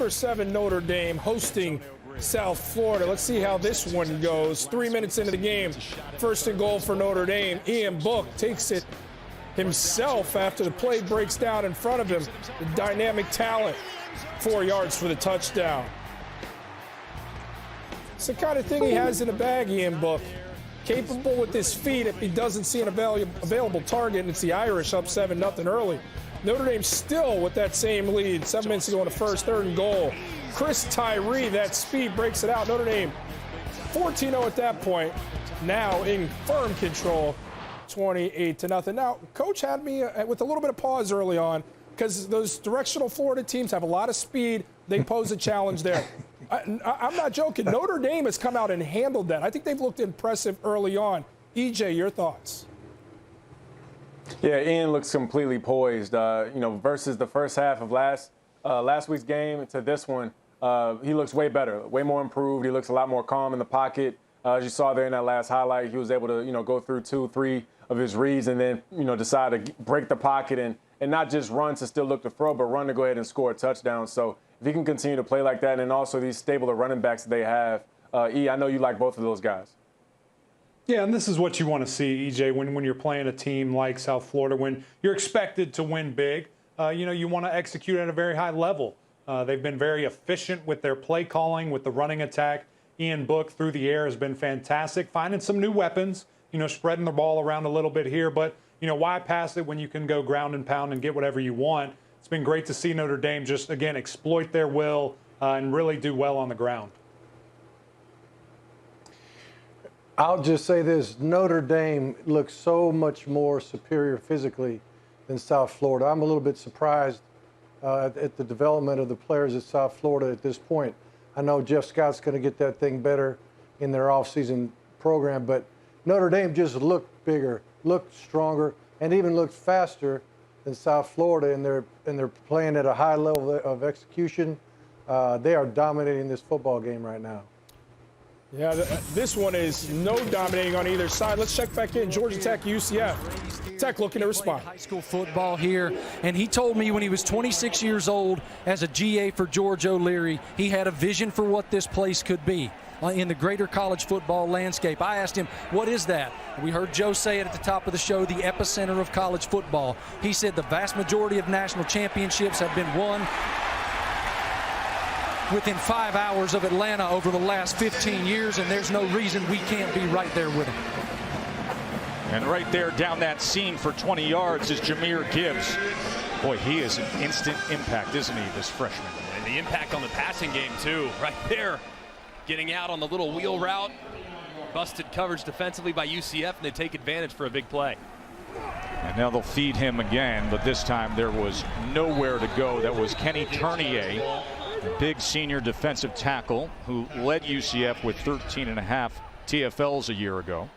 Number 7 Notre Dame hosting South Florida. Let's see how this one goes. 3 minutes into the game, 1st and goal for Notre Dame. Ian Book takes it himself after the play breaks down in front of him. The dynamic talent, 4 yards for the touchdown. It's the kind of thing he has in the bag, Ian Book. Capable with his feet if he doesn't see an available target, and it's the Irish up 7-0 early. Notre Dame still with that same lead. 7 minutes to go in the first, 3rd and goal. Chris Tyree, that speed breaks it out. Notre Dame 14-0 at that point. Now in firm control, 28-0. Now, Coach had me with a little bit of pause early on because those directional Florida teams have a lot of speed. They pose a challenge there. I'm not joking. Notre Dame has come out and handled that. I think they've looked impressive early on. EJ, your thoughts? Yeah, Ian looks completely poised. Versus the first half of last week's game to this one, he looks way better, way more improved. He looks a lot more calm in the pocket. As you saw there in that last highlight, he was able to, go through 2-3 of his reads and then, decide to break the pocket and not just run to still look to throw, but run to go ahead and score a touchdown. So if he can continue to play like that, and also these stable of running backs that they have, I know you like both of those guys. Yeah, and this is what you want to see, EJ, when you're playing a team like South Florida, when you're expected to win big. You want to execute at a very high level. They've been very efficient with their play calling, with the running attack. Ian Book through the air has been fantastic, finding some new weapons, spreading the ball around a little bit here. But, why pass it when you can go ground and pound and get whatever you want? It's been great to see Notre Dame just, again, exploit their will and really do well on the ground. I'll just say this. Notre Dame looks so much more superior physically than South Florida. I'm a little bit surprised at the development of the players at South Florida at this point. I know Jeff Scott's going to get that thing better in their offseason program, but Notre Dame just looked bigger, looked stronger, and even looked faster than South Florida, and they're playing at a high level of execution. They are dominating this football game right now. Yeah, this one is no dominating on either side. Let's check back in. Georgia Tech, UCF. Tech looking to respond. High school football here, and he told me when he was 26 years old as a GA for George O'Leary, he had a vision for what this place could be in the greater college football landscape. I asked him, what is that? We heard Joe say it at the top of the show, the epicenter of college football. He said the vast majority of national championships have been won within 5 hours of Atlanta over the last 15 years, and there's no reason we can't be right there with them. And right there down that seam for 20 yards is Jahmyr Gibbs. Boy, he is an instant impact, isn't he, this freshman? And the impact on the passing game, too, right there. Getting out on the little wheel route. Busted coverage defensively by UCF, and they take advantage for a big play. And now they'll feed him again, but this time there was nowhere to go. That was Kenny Turnier, the big senior defensive tackle who led UCF with 13.5 TFLs a year ago.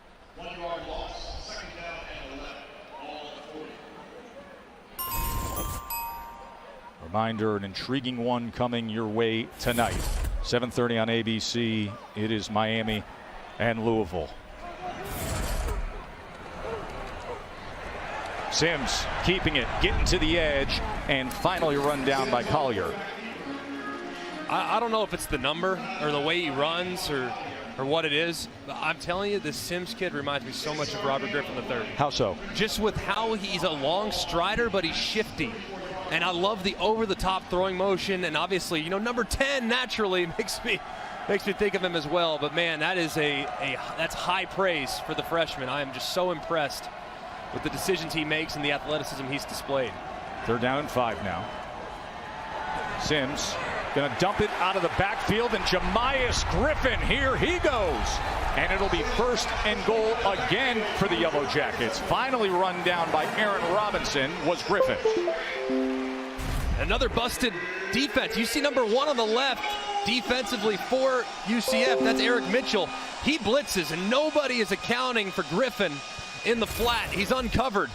Reminder, an intriguing one coming your way tonight. 7:30 on ABC. It is Miami and Louisville. Sims keeping it, getting to the edge, and finally run down by Collier. I don't know if it's the number or the way he runs or what it is. But I'm telling you, this Sims kid reminds me so much of Robert Griffin III. How so? Just with how he's a long strider, but he's shifty. And I love the over-the-top throwing motion. And obviously, number 10 naturally makes me think of him as well. But man, that is that's high praise for the freshman. I am just so impressed with the decisions he makes and the athleticism he's displayed. They're down and 5 now. Sims going to dump it out of the backfield, and Jamias Griffin, here he goes. And it'll be 1st and goal again for the Yellow Jackets. Finally run down by Aaron Robinson was Griffin. Another busted defense. You see number 1 on the left defensively for UCF. That's Eric Mitchell. He blitzes, and nobody is accounting for Griffin in the flat. He's uncovered.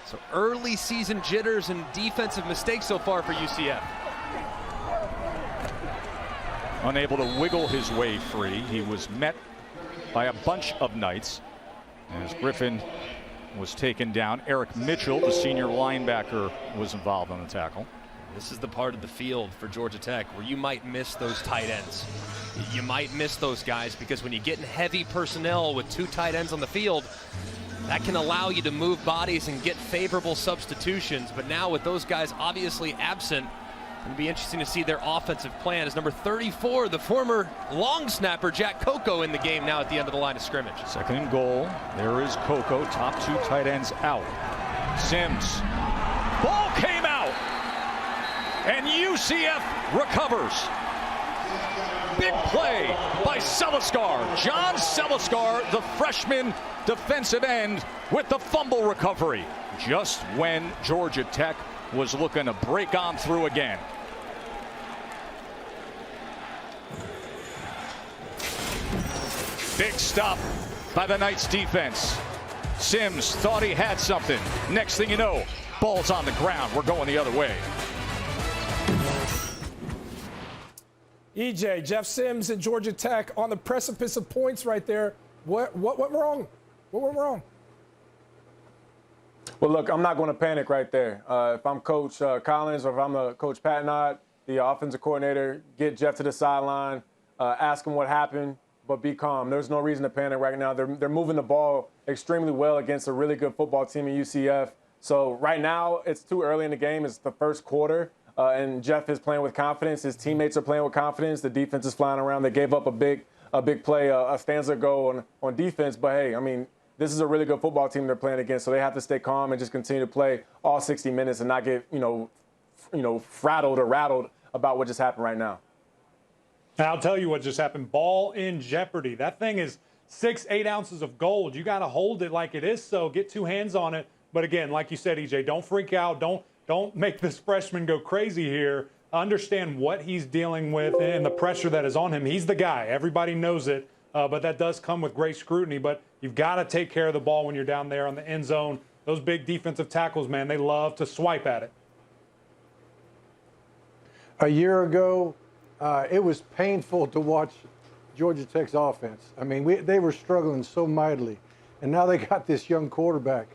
So early season jitters and defensive mistakes so far for UCF. Unable to wiggle his way free. He was met by a bunch of Knights as Griffin was taken down. Eric Mitchell, the senior linebacker, was involved on the tackle. This is the part of the field for Georgia Tech where you might miss those tight ends. You might miss those guys because when you get in heavy personnel with 2 tight ends on the field, that can allow you to move bodies and get favorable substitutions. But now with those guys obviously absent, it'll be interesting to see their offensive plan as number 34, the former long snapper, Jack Coco, in the game now at the end of the line of scrimmage. Second and goal. There is Coco, top 2 tight ends out. Sims. Ball came out. And UCF recovers. Big play by Celiscar. John Celiscar, the freshman defensive end, with the fumble recovery. Just when Georgia Tech was looking to break on through again. Big stop by the Knights defense. Sims thought he had something. Next thing you know, ball's on the ground. We're going the other way. EJ, Jeff Sims and Georgia Tech on the precipice of points right there. What went wrong? What went wrong? Well, look, I'm not going to panic right there. If I'm Coach Collins or if I'm Coach Patnod, the offensive coordinator, get Jeff to the sideline, ask him what happened, but be calm. There's no reason to panic right now. They're moving the ball extremely well against a really good football team in UCF. So right now, it's too early in the game. It's the first quarter. And Jeff is playing with confidence. His teammates are playing with confidence. The defense is flying around. They gave up a big play, a stanza goal on defense. But, hey, I mean, this is a really good football team they're playing against, so they have to stay calm and just continue to play all 60 minutes and not get, rattled or rattled about what just happened right now. I'll tell you what just happened. Ball in jeopardy. That thing is 6-8 ounces of gold. You got to hold it like it is so. Get 2 hands on it. But, again, like you said, EJ, don't freak out. Don't make this freshman go crazy here. Understand what he's dealing with and the pressure that is on him. He's the guy. Everybody knows it, but that does come with great scrutiny. But you've got to take care of the ball when you're down there on the end zone. Those big defensive tackles, man, they love to swipe at it. A year ago, it was painful to watch Georgia Tech's offense. I mean, they were struggling so mightily. And now they got this young quarterback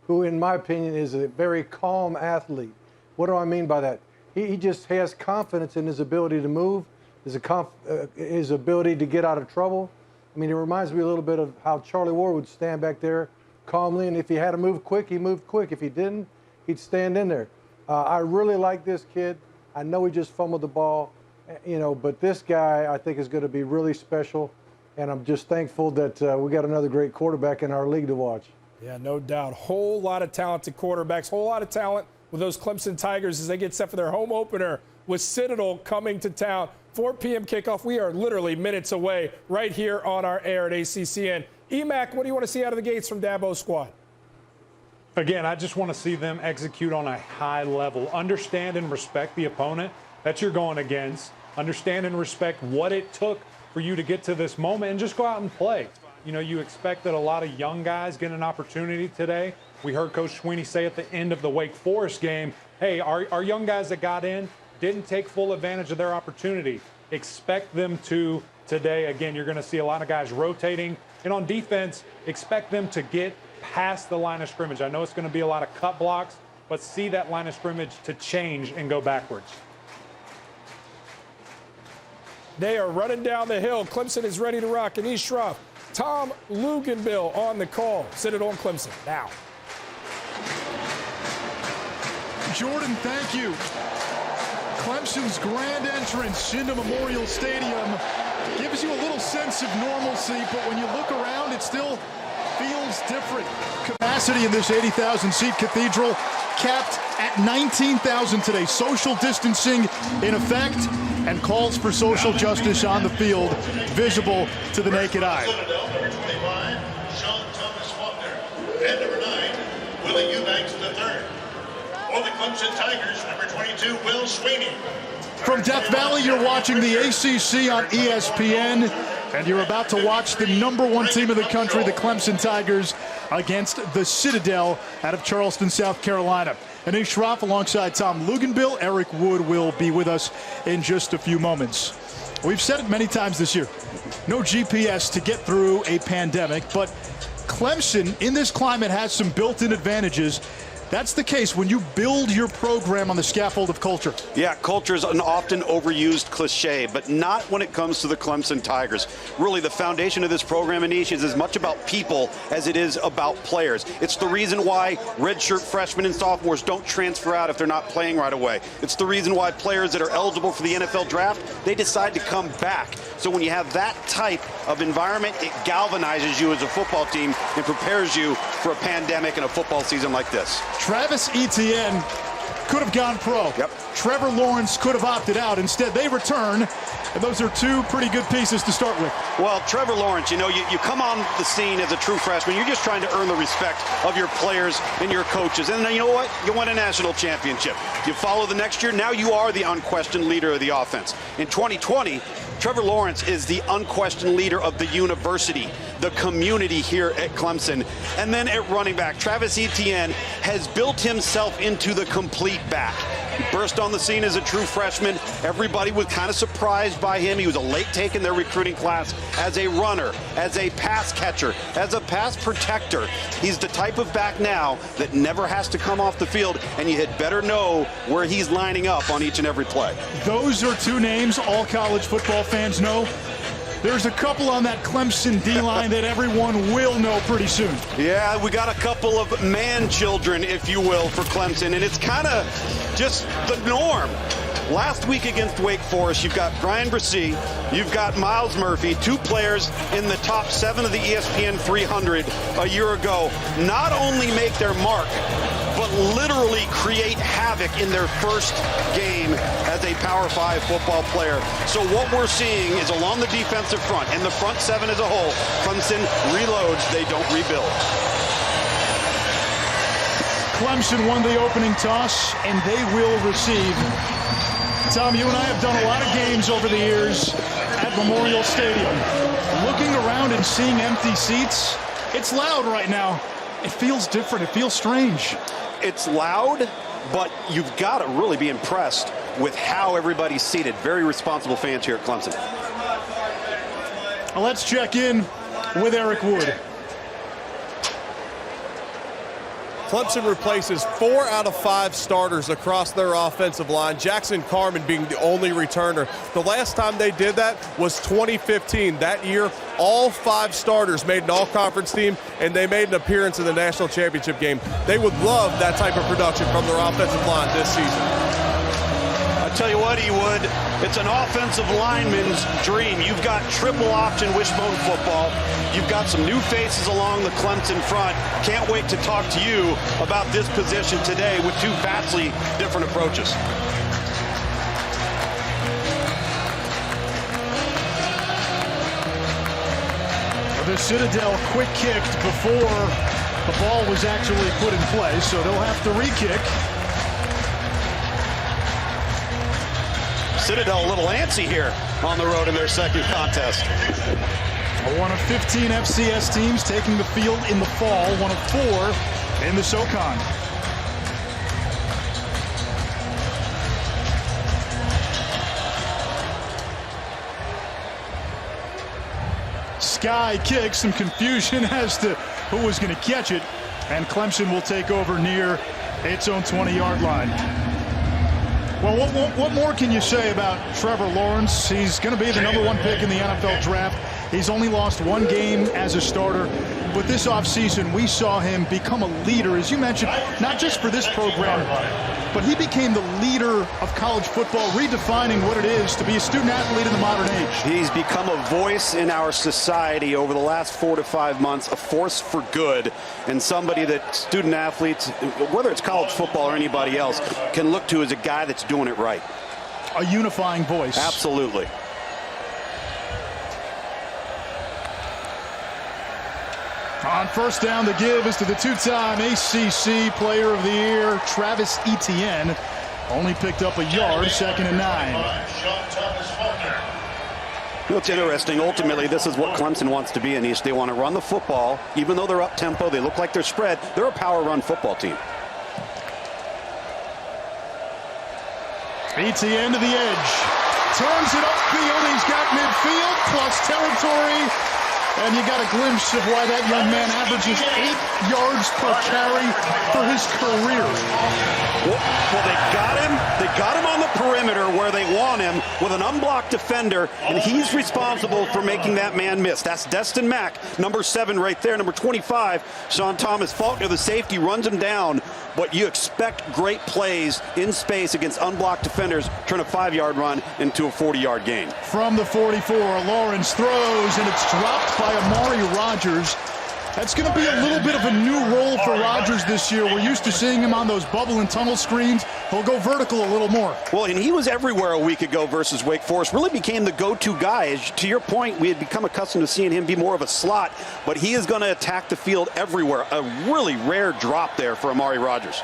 who, in my opinion, is a very calm athlete. What do I mean by that? He just has confidence in his ability to move, his ability to get out of trouble. I mean, it reminds me a little bit of how Charlie Ward would stand back there calmly, and if he had to move quick, he moved quick. If he didn't, he'd stand in there. I really like this kid. I know he just fumbled the ball, but this guy I think is going to be really special, and I'm just thankful that we got another great quarterback in our league to watch. Yeah, no doubt. Whole lot of talented quarterbacks, whole lot of talent with those Clemson Tigers as they get set for their home opener with Citadel coming to town. 4 p.m. kickoff. We are literally minutes away right here on our air at ACCN. EMAC, what do you want to see out of the gates from Dabo's squad? Again, I just want to see them execute on a high level. Understand and respect the opponent that you're going against. Understand and respect what it took for you to get to this moment and just go out and play. You expect that a lot of young guys get an opportunity today. We heard Coach Sweeney say at the end of the Wake Forest game, hey, our young guys that got in didn't take full advantage of their opportunity. Expect them to today. Again, you're going to see a lot of guys rotating. And on defense, expect them to get past the line of scrimmage. I know it's going to be a lot of cut blocks, but see that line of scrimmage to change and go backwards. They are running down the hill. Clemson is ready to rock. And East Schroff, Tom Luganbill on the call. Citadel and Clemson now. Jordan, thank you. Clemson's grand entrance into Memorial Stadium gives you a little sense of normalcy, but when you look around, it still feels different. Capacity in this 80,000-seat cathedral capped at 19,000 today. Social distancing in effect and calls for social justice on the field visible to the naked eye. And number 9, Willie Eubanks III. For the Clemson Tigers, number 22, Will Sweeney. From Death Valley, you're watching the ACC on ESPN, and you're about to watch the #1 team of the country, the Clemson Tigers, against the Citadel out of Charleston, South Carolina. Anish Shroff alongside Tom Luganbill. Eric Wood will be with us in just a few moments. We've said it many times this year. No GPS to get through a pandemic, but Clemson in this climate has some built-in advantages. That's the case when you build your program on the scaffold of culture. Yeah, culture is an often overused cliche, but not when it comes to the Clemson Tigers. Really, the foundation of this program, Anish, is as much about people as it is about players. It's the reason why redshirt freshmen and sophomores don't transfer out if they're not playing right away. It's the reason why players that are eligible for the NFL draft, they decide to come back. So when you have that type of environment, it galvanizes you as a football team and prepares you for a pandemic and a football season like this. Travis Etienne could have gone pro. Yep. Trevor Lawrence could have opted out. Instead, they return. And those are two pretty good pieces to start with. Well, Trevor Lawrence, you come on the scene as a true freshman. You're just trying to earn the respect of your players and your coaches. And then you know what? You won a national championship. You follow the next year. Now you are the unquestioned leader of the offense. In 2020, Trevor Lawrence is the unquestioned leader of the university, the community here at Clemson. And then at running back, Travis Etienne has built himself into the complete back. He burst on the scene as a true freshman. Everybody was kind of surprised by him. He was a late take in their recruiting class as a runner, as a pass catcher, as a pass protector. He's the type of back now that never has to come off the field, and you had better know where he's lining up on each and every play. Those are two names all college football fans know. There's a couple on that Clemson D-line that everyone will know pretty soon. Yeah, we got a couple of man-children, if you will, for Clemson, and it's kind of just the norm. Last week against Wake Forest, you've got Brian Bresee, you've got Miles Murphy, two players in the top 7 of the ESPN 300 a year ago, not only make their mark, but literally create havoc in their first game as a Power 5 football player. So what we're seeing is along the defensive front and the front 7 as a whole, Clemson reloads, they don't rebuild. Clemson won the opening toss, and they will receive. Tom, you and I have done a lot of games over the years at Memorial Stadium. Looking around and seeing empty seats, it's loud right now. It feels different. It feels strange. It's loud, but you've got to really be impressed with how everybody's seated. Very responsible fans here at Clemson. Well, let's check in with Eric Wood. Clemson replaces 4 out of 5 starters across their offensive line, Jackson Carman being the only returner. The last time they did that was 2015. That year, all 5 starters made an all-conference team, and they made an appearance in the national championship game. They would love that type of production from their offensive line this season. I tell you what, he would. It's an offensive lineman's dream. You've got triple option wishbone football. You've got some new faces along the Clemson front. Can't wait to talk to you about this position today with 2 vastly different approaches. The Citadel quick kicked before the ball was actually put in play, so they'll have to re-kick. Citadel a little antsy here on the road in their second contest. One of 15 FCS teams taking the field in the fall, one of 4 in the SoCon. Sky kick, some confusion as to who was going to catch it, and Clemson will take over near its own 20-yard line. Well, what more can you say about Trevor Lawrence? He's going to be the #1 pick in the NFL draft. He's only lost 1 game as a starter. But this offseason, we saw him become a leader, as you mentioned, not just for this program, but he became the leader of college football, redefining what it is to be a student athlete in the modern age. He's become a voice in our society over the last 4 to 5 months, a force for good, and somebody that student athletes, whether it's college football or anybody else, can look to as a guy that's doing it right. A unifying voice. Absolutely. On first down, the give is to the 2-time ACC Player of the Year, Travis Etienne. Only picked up a yard, 2nd and 9. It's interesting. Ultimately, this is what Clemson wants to be, Anish. They want to run the football. Even though they're up-tempo, they look like they're spread. They're a power-run football team. Etienne to the edge. Turns it upfield. He's got midfield plus territory. And you got a glimpse of why that young man averages 8 yards per carry for his career. Well, they got him. They got him on the perimeter where they want him with an unblocked defender, and he's responsible for making that man miss. That's Destin Mack, number 7 right there. Number 25, Sean Thomas Faulkner, the safety, runs him down. But you expect great plays in space against unblocked defenders, turn a 5-yard run into a 40-yard gain. From the 44, Lawrence throws, and it's dropped by Amari Rodgers. That's going to be a little bit of a new role for Rodgers this year. We're used to seeing him on those bubble and tunnel screens. He'll go vertical a little more. Well, and he was everywhere a week ago versus Wake Forest. Really became the go-to guy. As to your point, we had become accustomed to seeing him be more of a slot, but he is going to attack the field everywhere. A really rare drop there for Amari Rodgers.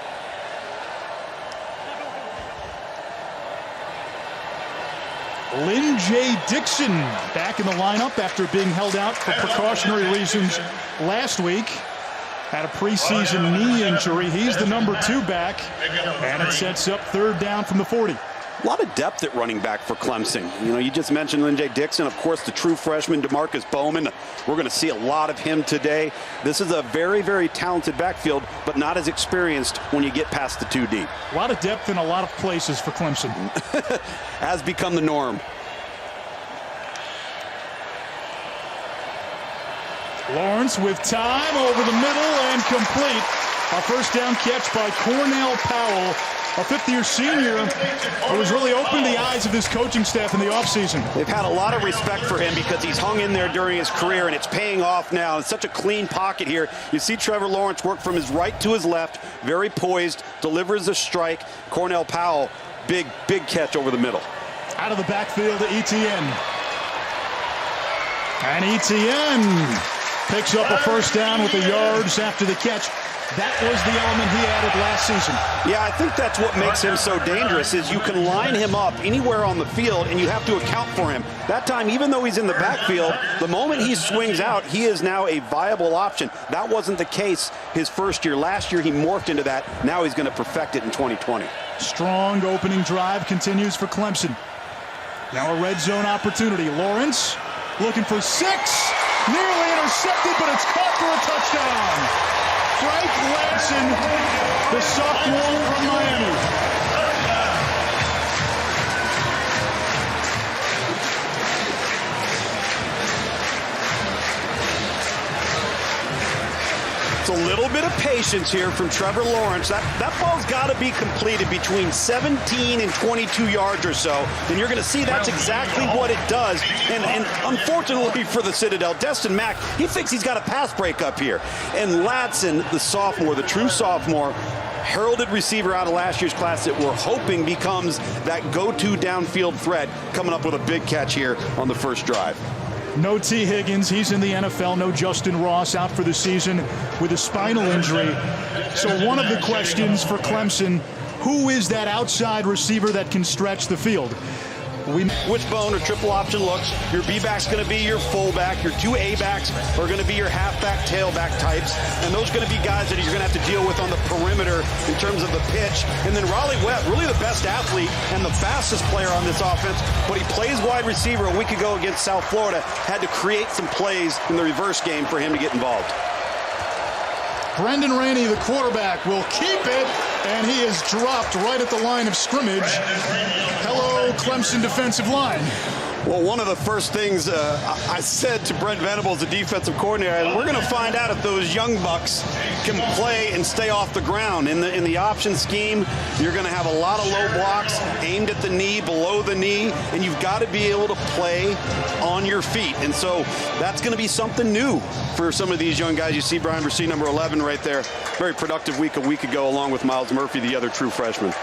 Lynn J. Dixon back in the lineup after being held out for precautionary reasons last week. Had a preseason knee injury. He's the number 2 back, and it sets up 3rd down from the 40. A lot of depth at running back for Clemson. You know, you just mentioned Lynn J. Dixon, of course, the true freshman, DeMarcus Bowman. We're going to see a lot of him today. This is a very, very talented backfield, but not as experienced when you get past the 2 deep. A lot of depth in a lot of places for Clemson. Has become the norm. Lawrence with time over the middle and complete. A first down catch by Cornell Powell, a 5th-year senior who has really opened the eyes of this coaching staff in the offseason. They've had a lot of respect for him because he's hung in there during his career, and it's paying off now. It's such a clean pocket here. You see Trevor Lawrence work from his right to his left, very poised, delivers a strike. Cornell Powell, big catch over the middle. Out of the backfield to Etienne. And Etienne picks up a first down with the yards after the catch. That was the element he added last season. Yeah, I think that's what makes him so dangerous is you can line him up anywhere on the field and you have to account for him. That time, even though he's in the backfield, the moment he swings out, he is now a viable option. That wasn't the case his first year. Last year, he morphed into that. Now he's going to perfect it in 2020. Strong opening drive continues for Clemson. Now a red zone opportunity. Lawrence looking for 6. Nearly intercepted, but it's caught for a touchdown. Frank Ladson, the sophomore from Miami. It's a little bit of patience here from Trevor Lawrence. That ball's got to be completed between 17 and 22 yards or so. And you're going to see that's exactly what it does. And unfortunately for the Citadel, Destin Mack, he thinks he's got a pass break up here. And Ladson, the sophomore, the true sophomore, heralded receiver out of last year's class that we're hoping becomes that go-to downfield threat, coming up with a big catch here on the first drive. No T. Higgins, he's in the NFL. No Justin Ross, out for the season with a spinal injury. So one of the questions for Clemson, who is that outside receiver that can stretch the field? Wishbone or triple option looks. Your B-back's going to be your fullback. Your 2 A-backs are going to be your halfback, tailback types. And those are going to be guys that you're going to have to deal with on the perimeter in terms of the pitch. And then Raleigh Webb, really the best athlete and the fastest player on this offense. But he plays wide receiver a week ago against South Florida. Had to create some plays in the reverse game for him to get involved. Brendan Rainey, the quarterback, will keep it, and he is dropped right at the line of scrimmage. Hello, Clemson defensive line. Well, one of the first things I said to Brent Venables, the defensive coordinator, we're going to find out if those young bucks can play and stay off the ground. In the option scheme, you're going to have a lot of low blocks aimed at the knee, below the knee, and you've got to be able to play on your feet. And so that's going to be something new for some of these young guys. You see Brian Versee, number 11 right there. Very productive week a week ago, along with Miles Murphy, the other true freshman.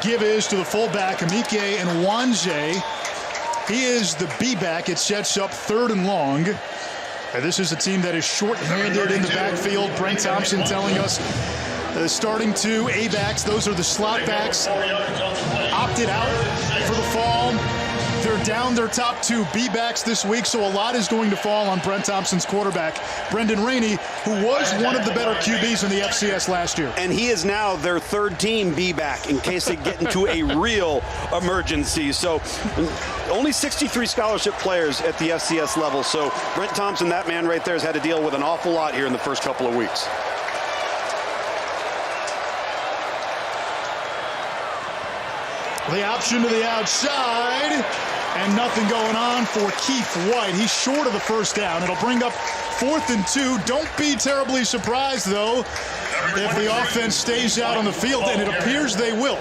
Give is to the fullback, Amike Nwanze. He is the B-back. It sets up 3rd and long. And this is a team that is short-handed in the backfield. Brent Thompson telling us the starting 2 A-backs, those are the slot backs, opted out for the fall. They're They're down their top 2 B-backs this week, so a lot is going to fall on Brent Thompson's quarterback, Brendan Rainey, who was one of the better QBs in the FCS last year. And he is now their 3rd team B-back in case they get into a real emergency. So only 63 scholarship players at the FCS level. So Brent Thompson, that man right there, has had to deal with an awful lot here in the first couple of weeks. The option to the outside, and nothing going on for Keith White. He's short of the first down. It'll bring up 4th and 2. Don't be terribly surprised, though, if the offense stays out on the field, and it appears they will.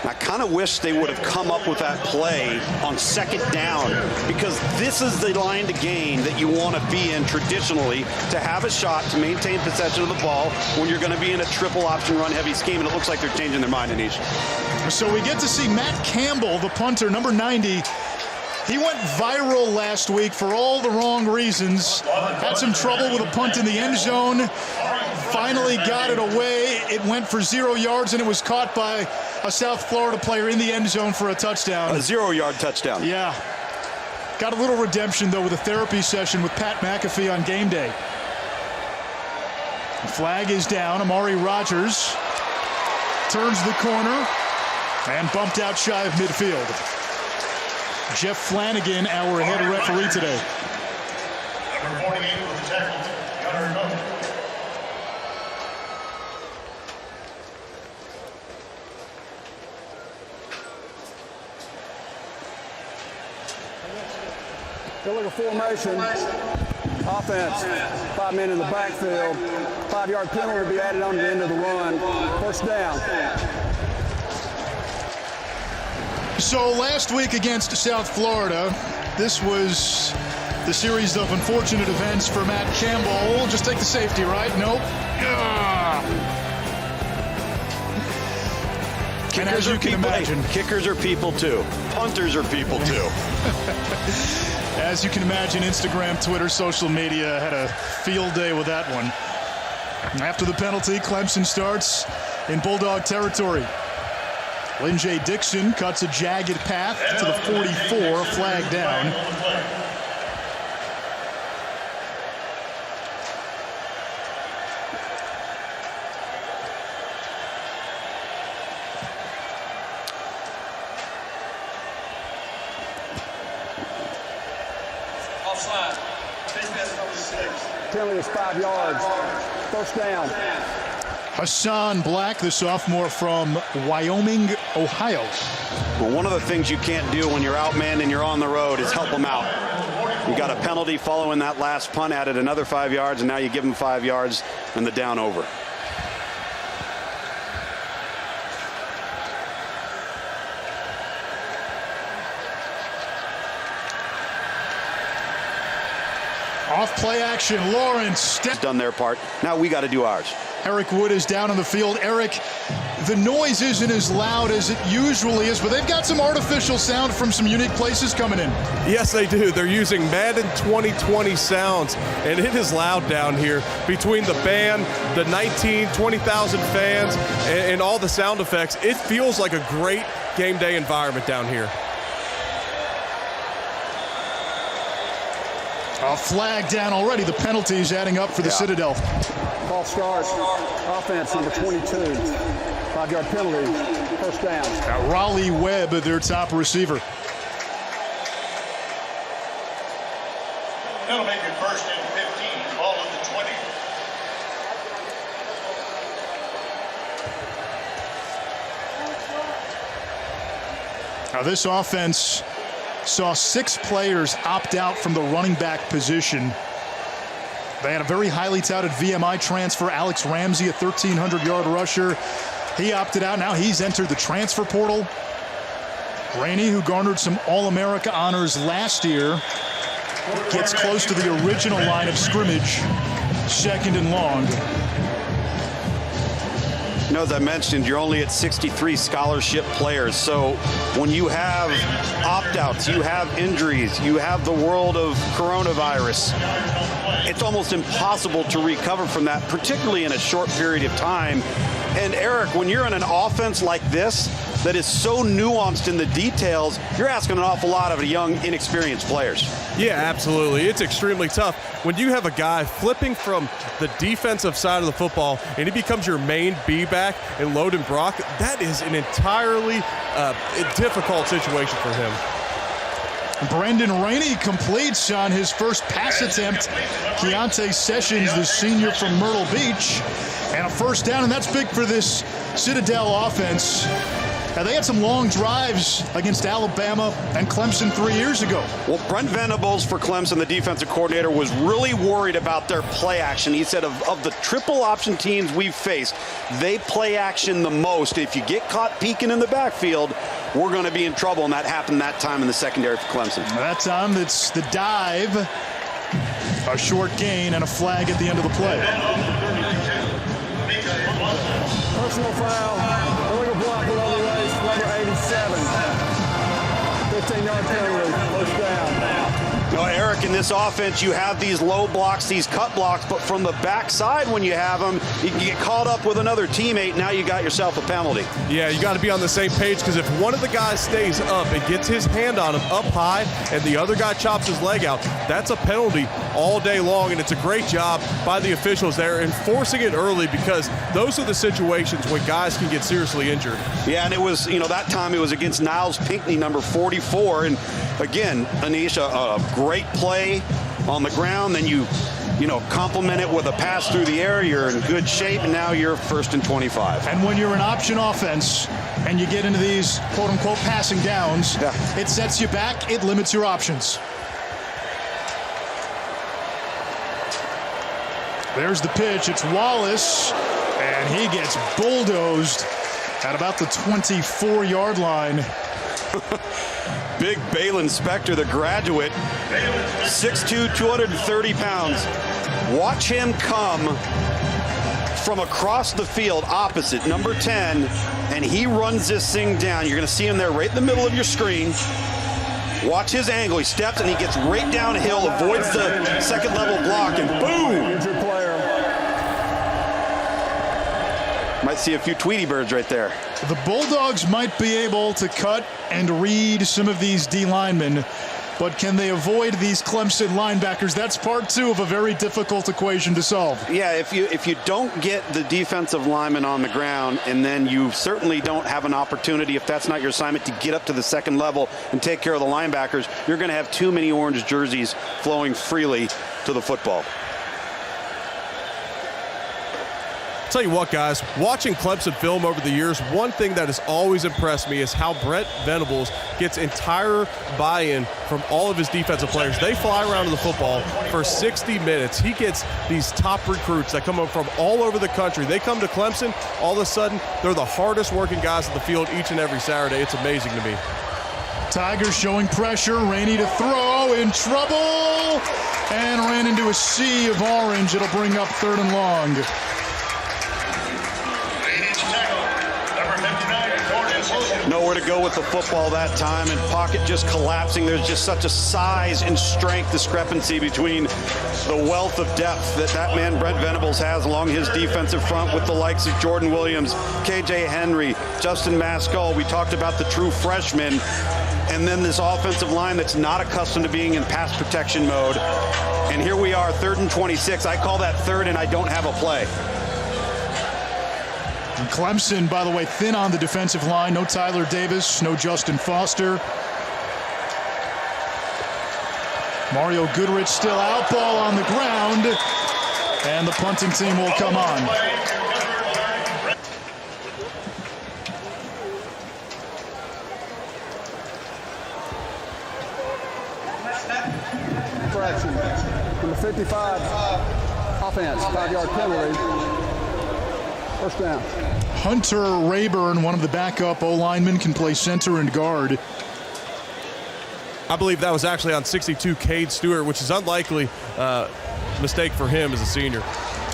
I kind of wish they would have come up with that play on 2nd down, because this is the line to gain that you want to be in traditionally, to have a shot to maintain possession of the ball when you're going to be in a triple option run heavy scheme, and it looks like they're changing their mind, Anish. So we get to see Matt Campbell, the punter, number 90. He went viral last week for all the wrong reasons. Had some trouble with a punt in the end zone. Finally got it away. It went for 0 yards, and it was caught by a South Florida player in the end zone for a touchdown. A 0-yard touchdown. Yeah. Got a little redemption, though, with a therapy session with Pat McAfee on game day. The flag is down. Amari Rogers turns the corner and bumped out shy of midfield. Jeff Flanagan, our head referee today. Number 48 with the tackle, Gunnar Moe. Go look at formation. Offense. 5 men in the backfield. 5-yard penalty to be added on to the end of the run. First down. So last week against South Florida, this was the series of unfortunate events for Matt Campbell. Just take the safety, right? Nope. And as you can imagine, kickers are people too. Punters are people too. As you can imagine, Instagram, Twitter, social media had a field day with that one. After the penalty, Clemson starts in Bulldog territory. Lynn J. Dixon cuts a jagged path to the 44, flag down. Offside. Penalty is 5 yards. First down. Hassan Black, the sophomore from Wyoming, Ohio. Well, one of the things you can't do when you're outmanned and you're on the road is help them out. You got a penalty following that last punt, added another 5 yards, and now you give them 5 yards and the down over. Off play action, Lawrence. Done their part. Now we got to do ours. Eric Wood is down on the field. Eric, the noise isn't as loud as it usually is, but they've got some artificial sound from some unique places coming in. Yes, they do. They're using Madden 2020 sounds, and it is loud down here between the band, the 20,000 fans, and all the sound effects. It feels like a great game day environment down here. A flag down already. The penalties adding up for the Citadel. Ball starts. Offense, number 22. 5-yard penalty. First down. Raleigh Webb, their top receiver. That'll make it first and 15. Ball at the 20. Now this offense saw 6 players opt out from the running back position. They had a very highly touted VMI transfer, Alex Ramsey, a 1,300-yard rusher. He opted out. Now he's entered the transfer portal. Rainey, who garnered some All-America honors last year, gets close to the original line of scrimmage, second and long. You know, as I mentioned, you're only at 63 scholarship players. So when you have opt-outs, you have injuries, you have the world of coronavirus, it's almost impossible to recover from that, particularly in a short period of time. And Eric, when you're in an offense like this, that is so nuanced in the details, you're asking an awful lot of the young, inexperienced players. Yeah, absolutely. It's extremely tough. When you have a guy flipping from the defensive side of the football and he becomes your main B-back in Loden Brock, that is an entirely difficult situation for him. Brendan Rainey completes on his first pass attempt. Keontae Sessions, the senior from Myrtle Beach, and a first down, and that's big for this Citadel offense. Now, they had some long drives against Alabama and Clemson 3 years ago. Well, Brent Venables for Clemson, the defensive coordinator, was really worried about their play action. He said of the triple option teams we've faced, they play action the most. If you get caught peeking in the backfield, we're going to be in trouble, and that happened that time in the secondary for Clemson. That time, it's the dive, a short gain, and a flag at the end of the play. Personal foul, illegal block below the waist, number 87. 15-yard penalty, first down. Eric, in this offense, you have these low blocks, these cut blocks, but from the backside when you have them, you can get caught up with another teammate. Now you got yourself a penalty. Yeah, you got to be on the same page, because if one of the guys stays up and gets his hand on him up high and the other guy chops his leg out, that's a penalty all day long, and it's a great job by the officials there enforcing it early, because those are the situations when guys can get seriously injured. Yeah, and it was, that time it was against Niles Pinckney, number 44, and again, Anish, a great play on the ground, then you complement it with a pass through the air, you're in good shape, and now you're 1st and 25. And when you're an option offense and you get into these quote-unquote passing downs, it sets you back, it limits your options. There's the pitch, it's Wallace, and he gets bulldozed at about the 24-yard line. Big Balin Spector, the graduate, 6'2", 230 pounds. Watch him come from across the field opposite number 10, and he runs this thing down. You're going to see him there right in the middle of your screen. Watch his angle. He steps and he gets right downhill, avoids the second level block, and boom! Injured player. Might see a few Tweety birds right there. The Bulldogs might be able to cut and read some of these D linemen, but can they avoid these Clemson linebackers? That's part two of a very difficult equation to solve. Yeah, if you don't get the defensive lineman on the ground, and then you certainly don't have an opportunity, if that's not your assignment, to get up to the second level and take care of the linebackers, you're going to have too many orange jerseys flowing freely to the football. Tell you what, guys, watching Clemson film over the years, one thing that has always impressed me is how Brent Venables gets entire buy-in from all of his defensive players. They fly around to the football for 60 minutes. He gets these top recruits that come from all over the country. They come to Clemson, all of a sudden, they're the hardest working guys in the field each and every Saturday. It's amazing to me. Tigers showing pressure, Rainey to throw, in trouble, and ran into a sea of orange. It'll bring up 3rd and long. Nowhere to go with the football that time, and pocket just collapsing. There's just such a size and strength discrepancy between the wealth of depth that man Brent Venables has along his defensive front with the likes of Jordan Williams, KJ Henry, Justin Mascoll. We talked about the true freshmen, and then this offensive line that's not accustomed to being in pass protection mode. And here we are, 3rd and 26. I call that 3rd, and I don't have a play. And Clemson, by the way, thin on the defensive line. No Tyler Davis, no Justin Foster. Mario Goodrich still out, ball on the ground, and the punting team will come on. Infraction. Number 55, offense, 5-yard penalty. First down. Hunter Rayburn, one of the backup O-linemen, can play center and guard. I believe that was actually on 62, Cade Stewart, which is unlikely mistake for him as a senior.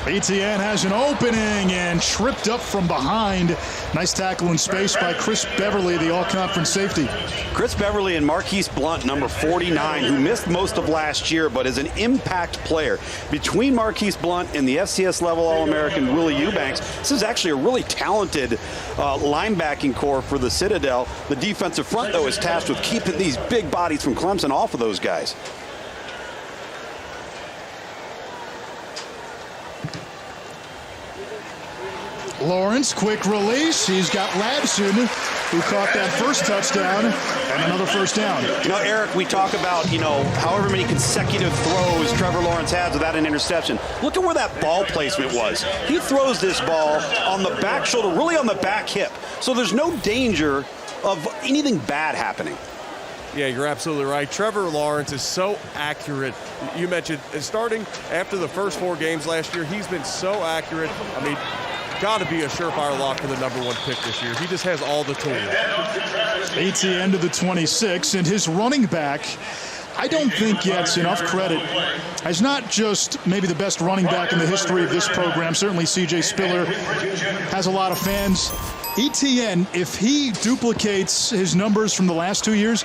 Etienne has an opening and tripped up from behind. Nice tackle in space by Chris Beverly, the all-conference safety. Chris Beverly and Marquise Blunt, number 49, who missed most of last year but is an impact player. Between Marquise Blunt and the FCS level All-American Willie Eubanks, this is actually a really talented linebacking core for the Citadel. The defensive front, though, is tasked with keeping these big bodies from Clemson off of those guys. Lawrence, quick release. He's got Ladson, who caught that first touchdown, and another first down. You know, Eric, we talk about, however many consecutive throws Trevor Lawrence has without an interception. Look at where that ball placement was. He throws this ball on the back shoulder, really on the back hip. So there's no danger of anything bad happening. Yeah, you're absolutely right. Trevor Lawrence is so accurate. You mentioned starting after the first 4 games last year, he's been so accurate. I mean, got to be a surefire lock for the #1 pick this year. He just has all the tools. Etienne to the 26, and his running back, I don't think gets enough credit as not just maybe the best running back in the history of this program. Certainly C.J. Spiller has a lot of fans. Etienne, if he duplicates his numbers from the last 2 years,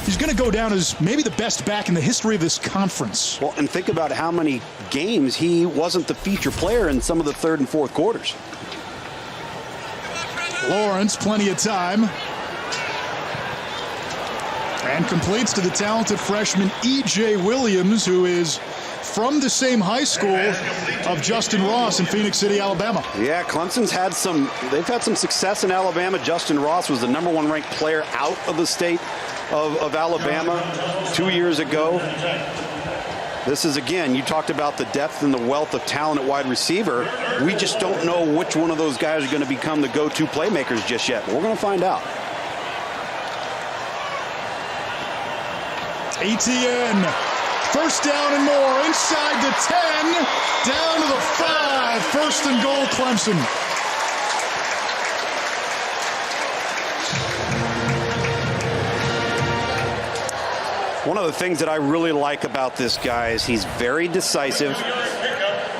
he's going to go down as maybe the best back in the history of this conference. Well, and think about how many games he wasn't the feature player in some of the 3rd and 4th quarters. Lawrence, plenty of time. And completes to the talented freshman E.J. Williams, who is from the same high school of Justin Ross in Phoenix City, Alabama. Yeah, Clemson's they've had some success in Alabama. Justin Ross was the #1 ranked player out of the state of Alabama 2 years ago. This is, again, you talked about the depth and the wealth of talent at wide receiver. We just don't know which one of those guys are going to become the go-to playmakers just yet. We're going to find out. Etienne, first down and more, inside the 10, down to the 5, 1st and goal, Clemson. One of the things that I really like about this guy is he's very decisive.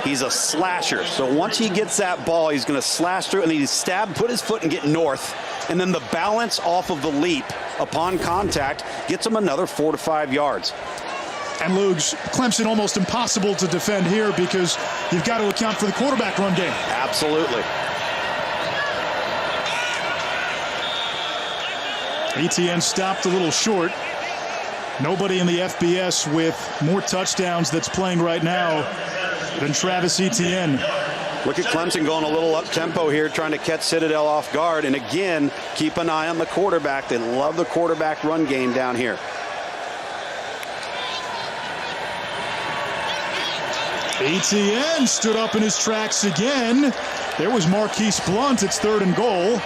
He's a slasher. So once he gets that ball, he's going to slash through and he's put his foot and get north. And then the balance off of the leap upon contact gets him another 4 to 5 yards. And Lugs, Clemson almost impossible to defend here because you've got to account for the quarterback run game. Absolutely. Etienne stopped a little short. Nobody in the FBS with more touchdowns that's playing right now than Travis Etienne. Look at Clemson going a little up-tempo here, trying to catch Citadel off guard. And again, keep an eye on the quarterback. They love the quarterback run game down here. Etienne stood up in his tracks again. There was Marquise Blunt. It's 3rd and goal.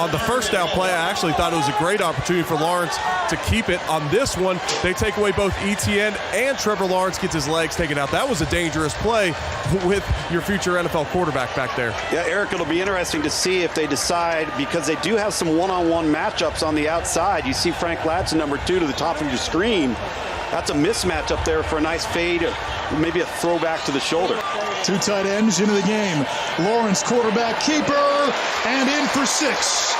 On the first down play, I actually thought it was a great opportunity for Lawrence to keep it. On this one, they take away both Etienne and Trevor Lawrence gets his legs taken out. That was a dangerous play with your future NFL quarterback back there. Yeah, Eric, it'll be interesting to see if they decide, because they do have some one-on-one matchups on the outside. You see Frank Ladson, number 2, to the top of your screen. That's a mismatch up there for a nice fade, maybe a throwback to the shoulder. 2 tight ends into the game. Lawrence, quarterback keeper, and in for 6.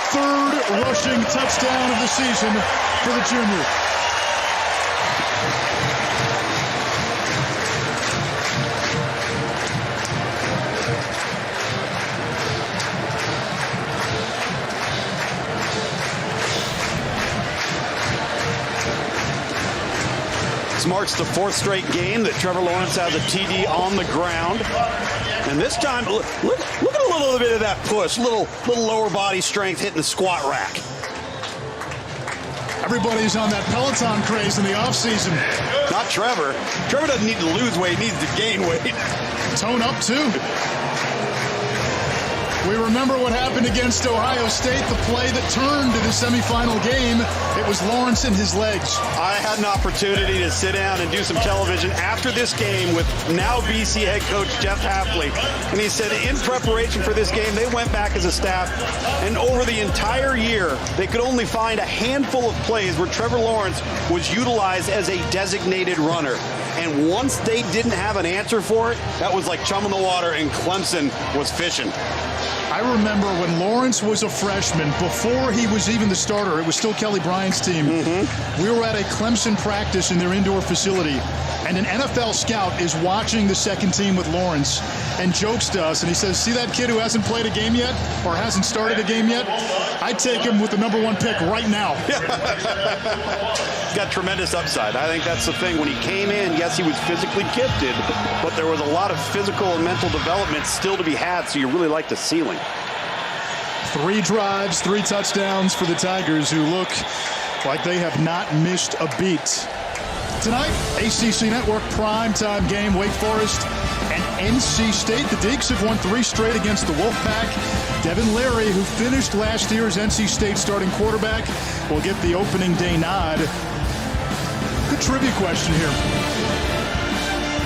3rd rushing touchdown of the season for the junior. This marks the 4th straight game that Trevor Lawrence has a TD on the ground. And this time, look at a little bit of that push, little lower body strength hitting the squat rack. Everybody's on that Peloton craze in the offseason. Not Trevor. Trevor doesn't need to lose weight, he needs to gain weight. Tone up, too. We remember what happened against Ohio State, the play that turned to the semifinal game. It was Lawrence and his legs. I had an opportunity to sit down and do some television after this game with now BC head coach Jeff Hafley. And he said in preparation for this game, they went back as a staff, and over the entire year, they could only find a handful of plays where Trevor Lawrence was utilized as a designated runner. And once they didn't have an answer for it, that was like chum in the water, and Clemson was fishing. I remember when Lawrence was a freshman, before he was even the starter, it was still Kelly Bryant's team. We were at a Clemson practice in their indoor facility, and an NFL scout is watching the second team with Lawrence and jokes to us, and he says, see that kid who hasn't played a game yet or hasn't started a game yet? I'd take him with the #1 pick right now. He's got tremendous upside. I think that's the thing. When he came in, yes, he was physically gifted, but there was a lot of physical and mental development still to be had, so you really like the ceiling. 3 drives, 3 touchdowns for the Tigers, who look like they have not missed a beat. Tonight, ACC Network primetime game, Wake Forest and NC State. The Deacs have won 3 straight against the Wolfpack. Devin Leary, who finished last year as NC State starting quarterback, will get the opening day nod. Good trivia question here.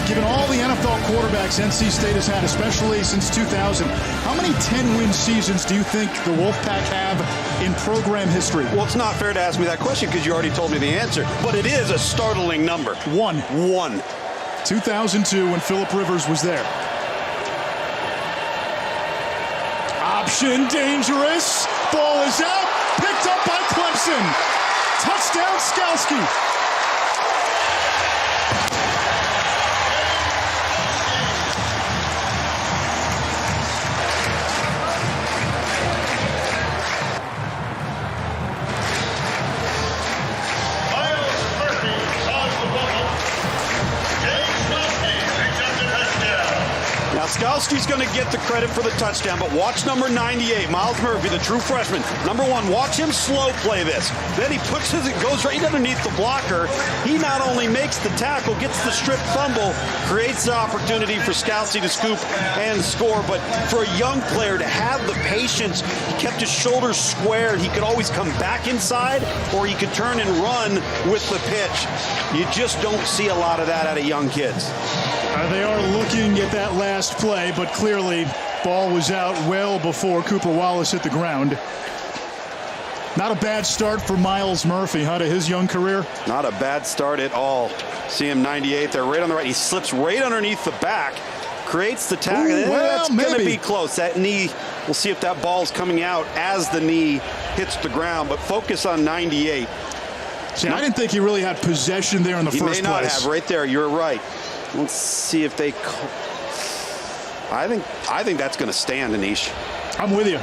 Given all the NFL quarterbacks NC State has had, especially since 2000, how many 10-win seasons do you think the Wolfpack have in program history? Well, it's not fair to ask me that question because you already told me the answer, but it is a startling number. 1. 2002 when Phillip Rivers was there. Option dangerous. Ball is out. Picked up by Clemson. Touchdown, Skalski. Skalski's going to get the credit for the touchdown, but watch number 98, Miles Murphy, the true freshman. #1, watch him slow play this. Then he pushes it, goes right underneath the blocker. He not only makes the tackle, gets the strip fumble, creates the opportunity for Skalski to scoop and score. But for a young player to have the patience, he kept his shoulders squared. He could always come back inside, or he could turn and run with the pitch. You just don't see a lot of that out of young kids. They are looking at that last play, but clearly ball was out well before Cooper Wallace hit the ground. Not a bad start for Miles Murphy, huh, to his young career? Not a bad start at all. See him 98 there, right on the right. He slips right underneath the back, creates the tackle. That's going to be close. That knee, we'll see if that ball's coming out as the knee hits the ground, but focus on 98. See, I didn't think he really had possession there in the first place. He may not have, right there. You're right. Let's see if they. I think that's going to stand, Anish. I'm with you.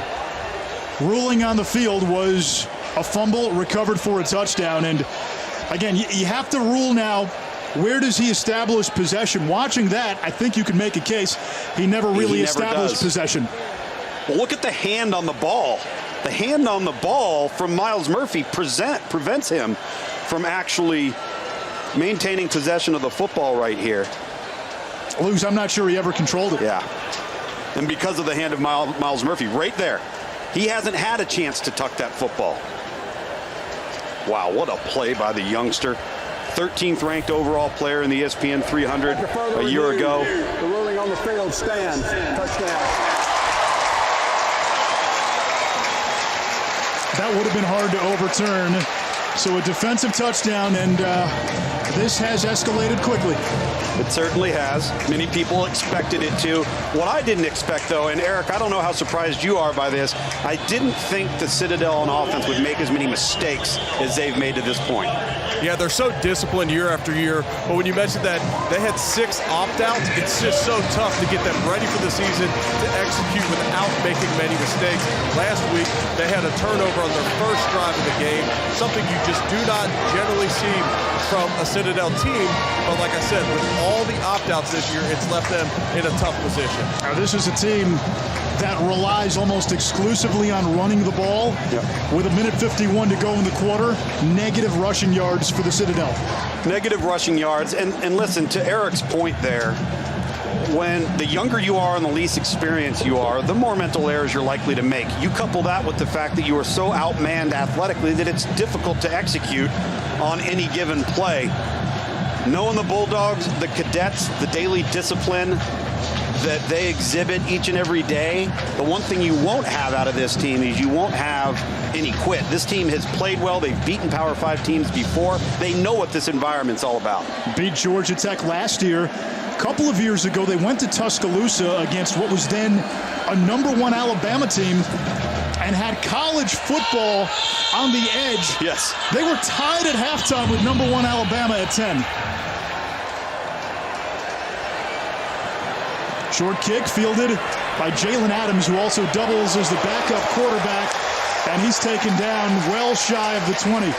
Ruling on the field was a fumble recovered for a touchdown, and again, you have to rule now. Where does he establish possession? Watching that, I think you can make a case he never really established possession. Well, look at the hand on the ball. The hand on the ball from Miles Murphy prevents him from actually maintaining possession of the football right here. Luz, I'm not sure he ever controlled it. Yeah. And because of the hand of Miles Murphy right there, he hasn't had a chance to tuck that football. Wow, what a play by the youngster. 13th ranked overall player in the ESPN 300 a year ago. The ruling on the field stands. Touchdown. That would have been hard to overturn. So a defensive touchdown, and this has escalated quickly. It certainly has. Many people expected it to. What I didn't expect, though, and Eric, I don't know how surprised you are by this, I didn't think the Citadel on offense would make as many mistakes as they've made to this point. Yeah, they're so disciplined year after year. But when you mentioned that they had 6 opt-outs, it's just so tough to get them ready for the season to execute without making many mistakes. Last week, they had a turnover on their first drive of the game, something you just do not generally see from a Citadel team. But like I said, with all the opt-outs this year, it's left them in a tough position. Now, this is a team that relies almost exclusively on running the ball. With 1:51 to go in the quarter, negative rushing yards for the Citadel. Negative rushing yards. And listen, to Eric's point there, when the younger you are and the least experienced you are, the more mental errors you're likely to make. You couple that with the fact that you are so outmanned athletically that it's difficult to execute on any given play. Knowing the Bulldogs, the cadets, the daily discipline, that they exhibit each and every day, the one thing you won't have out of this team is you won't have any quit. This team has played well. They've beaten Power 5 teams before. They know what this environment's all about. Beat Georgia Tech last year. A couple of years ago, they went to Tuscaloosa against what was then a #1 Alabama team and had college football on the edge. Yes. They were tied at halftime with #1 Alabama at 10. Short kick fielded by Jalen Adams, who also doubles as the backup quarterback, and he's taken down well shy of the 20.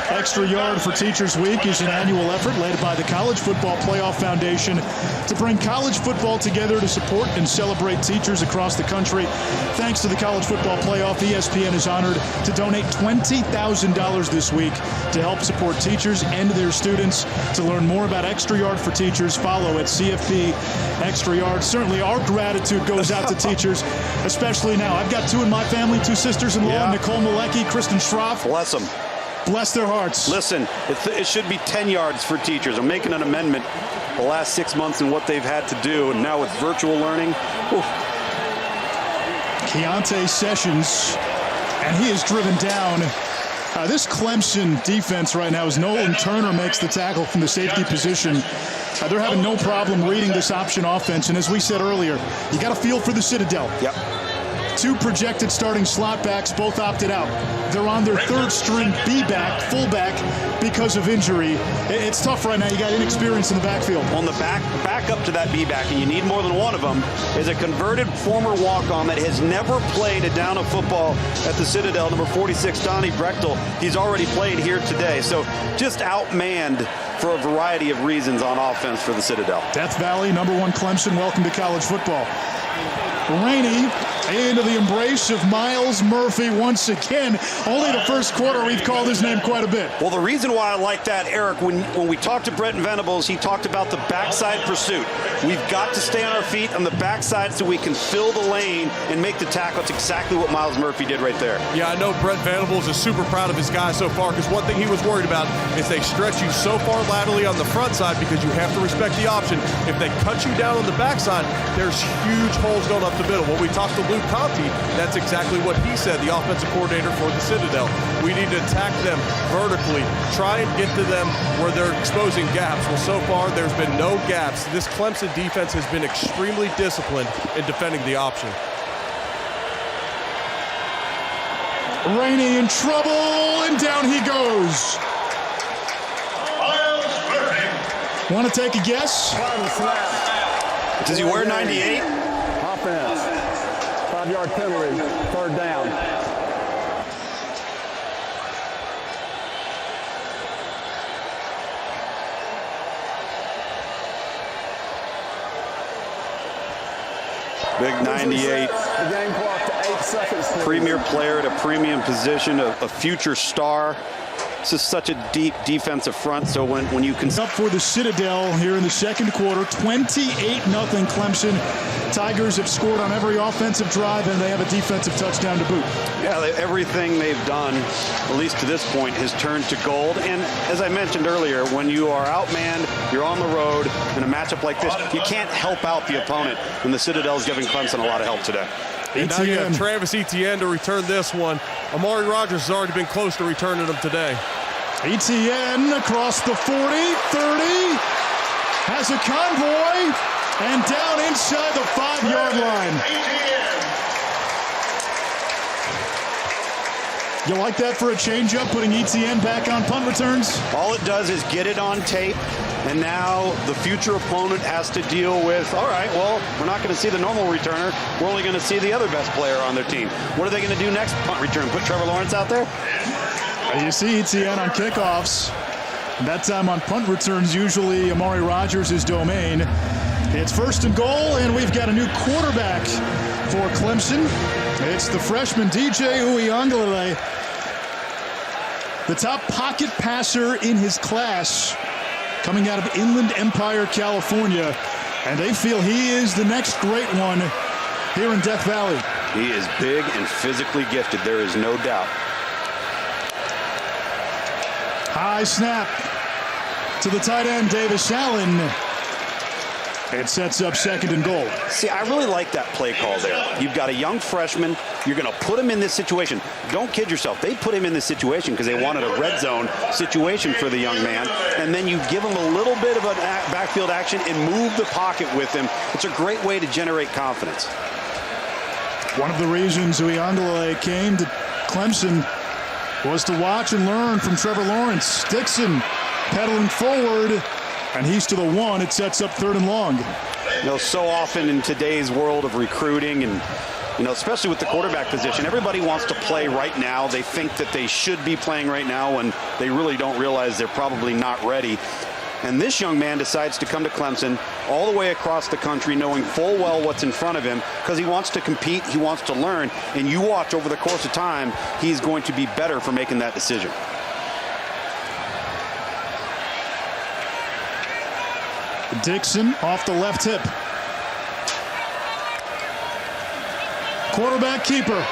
Extra Yard for Teachers Week is an annual effort led by the College Football Playoff Foundation to bring college football together to support and celebrate teachers across the country. Thanks to the College Football Playoff, ESPN is honored to donate $20,000 this week to help support teachers and their students. To learn more about Extra Yard for Teachers, follow at CFP Extra Yard. Certainly our gratitude goes out to teachers, especially now. I've got 2 in my family, 2 sisters-in-law, Nicole Malecki, Kristen Schroff. Bless them. Bless their hearts. Listen, it should be 10 yards for teachers. I'm making an amendment the last 6 months and what they've had to do, and now with virtual learning. Keontae Sessions, and he is driven down. This Clemson defense right now, as Nolan Turner makes the tackle from the safety position, they're having no problem reading this option offense. And as we said earlier, you got to feel for the Citadel. Yep. 2 projected starting slot backs, both opted out. They're on their 3rd string B-back, fullback, because of injury. It's tough right now. You got inexperience in the backfield. On the back up to that B-back, and you need more than one of them, is a converted former walk-on that has never played a down of football at the Citadel, number 46, Donnie Brechtel. He's already played here today. So just outmanned for a variety of reasons on offense for the Citadel. Death Valley, #1 Clemson, welcome to college football. Rainey into the embrace of Miles Murphy once again. Only the first quarter we've called his name quite a bit. Well, the reason why I like that, Eric, when we talked to Brent Venables, he talked about the backside pursuit. We've got to stay on our feet on the backside so we can fill the lane and make the tackle. It's exactly what Miles Murphy did right there. Yeah, I know Brent Venables is super proud of his guys so far, because one thing he was worried about is they stretch you so far laterally on the front side because you have to respect the option. If they cut you down on the backside, there's huge holes going up the middle. When we talked to Luke Conti, that's exactly what he said, the offensive coordinator for the Citadel. We need to attack them vertically, try and get to them where they're exposing gaps. Well, so far, there's been no gaps. This Clemson defense has been extremely disciplined in defending the option. Rainey in trouble, and down he goes. Want to take a guess? Does he wear 98? Offense. 5-yard penalty. 3rd down. Big 98. The game clock to 8 seconds. Premier player at a premium position, a future star. This is such a deep defensive front, so when you can... Up for the Citadel here in the second quarter, 28-0 Clemson. Tigers have scored on every offensive drive, and they have a defensive touchdown to boot. Yeah, everything they've done, at least to this point, has turned to gold. And as I mentioned earlier, when you are outmanned, you're on the road, in a matchup like this, you can't help out the opponent. And the Citadel's giving Clemson a lot of help today. And now you have Travis Etienne to return this one. Amari Rogers has already been close to returning them today. Etienne across the 40, 30, has a convoy, and down inside the 5-yard line. You like that for a changeup, putting Etienne back on punt returns? All it does is get it on tape, and now the future opponent has to deal with, all right, well, we're not going to see the normal returner. We're only going to see the other best player on their team. What are they going to do next punt return? Put Trevor Lawrence out there? You see Etienne on kickoffs. That time on punt returns, usually Amari Rogers' domain. It's 1st and goal, and we've got a new quarterback for Clemson. It's the freshman DJ Uiagalelei, the top pocket passer in his class, coming out of Inland Empire, California. And they feel he is the next great one here in Death Valley. He is big and physically gifted, there is no doubt. High snap to the tight end, Davis Allen. It sets up 2nd and goal. See, I really like that play call there. You've got a young freshman. You're going to put him in this situation. Don't kid yourself. They put him in this situation because they wanted a red zone situation for the young man. And then you give him a little bit of a backfield action and move the pocket with him. It's a great way to generate confidence. One of the reasons Uyunglele came to Clemson was to watch and learn from Trevor Lawrence. Dixon pedaling forward, and he's to the 1. It sets up 3rd and long. You know, so often in today's world of recruiting and, you know, especially with the quarterback position, everybody wants to play right now. They think that they should be playing right now when they really don't realize they're probably not ready. And this young man decides to come to Clemson all the way across the country knowing full well what's in front of him because he wants to compete, he wants to learn, and you watch over the course of time, he's going to be better for making that decision. Dixon off the left hip. Quarterback keeper.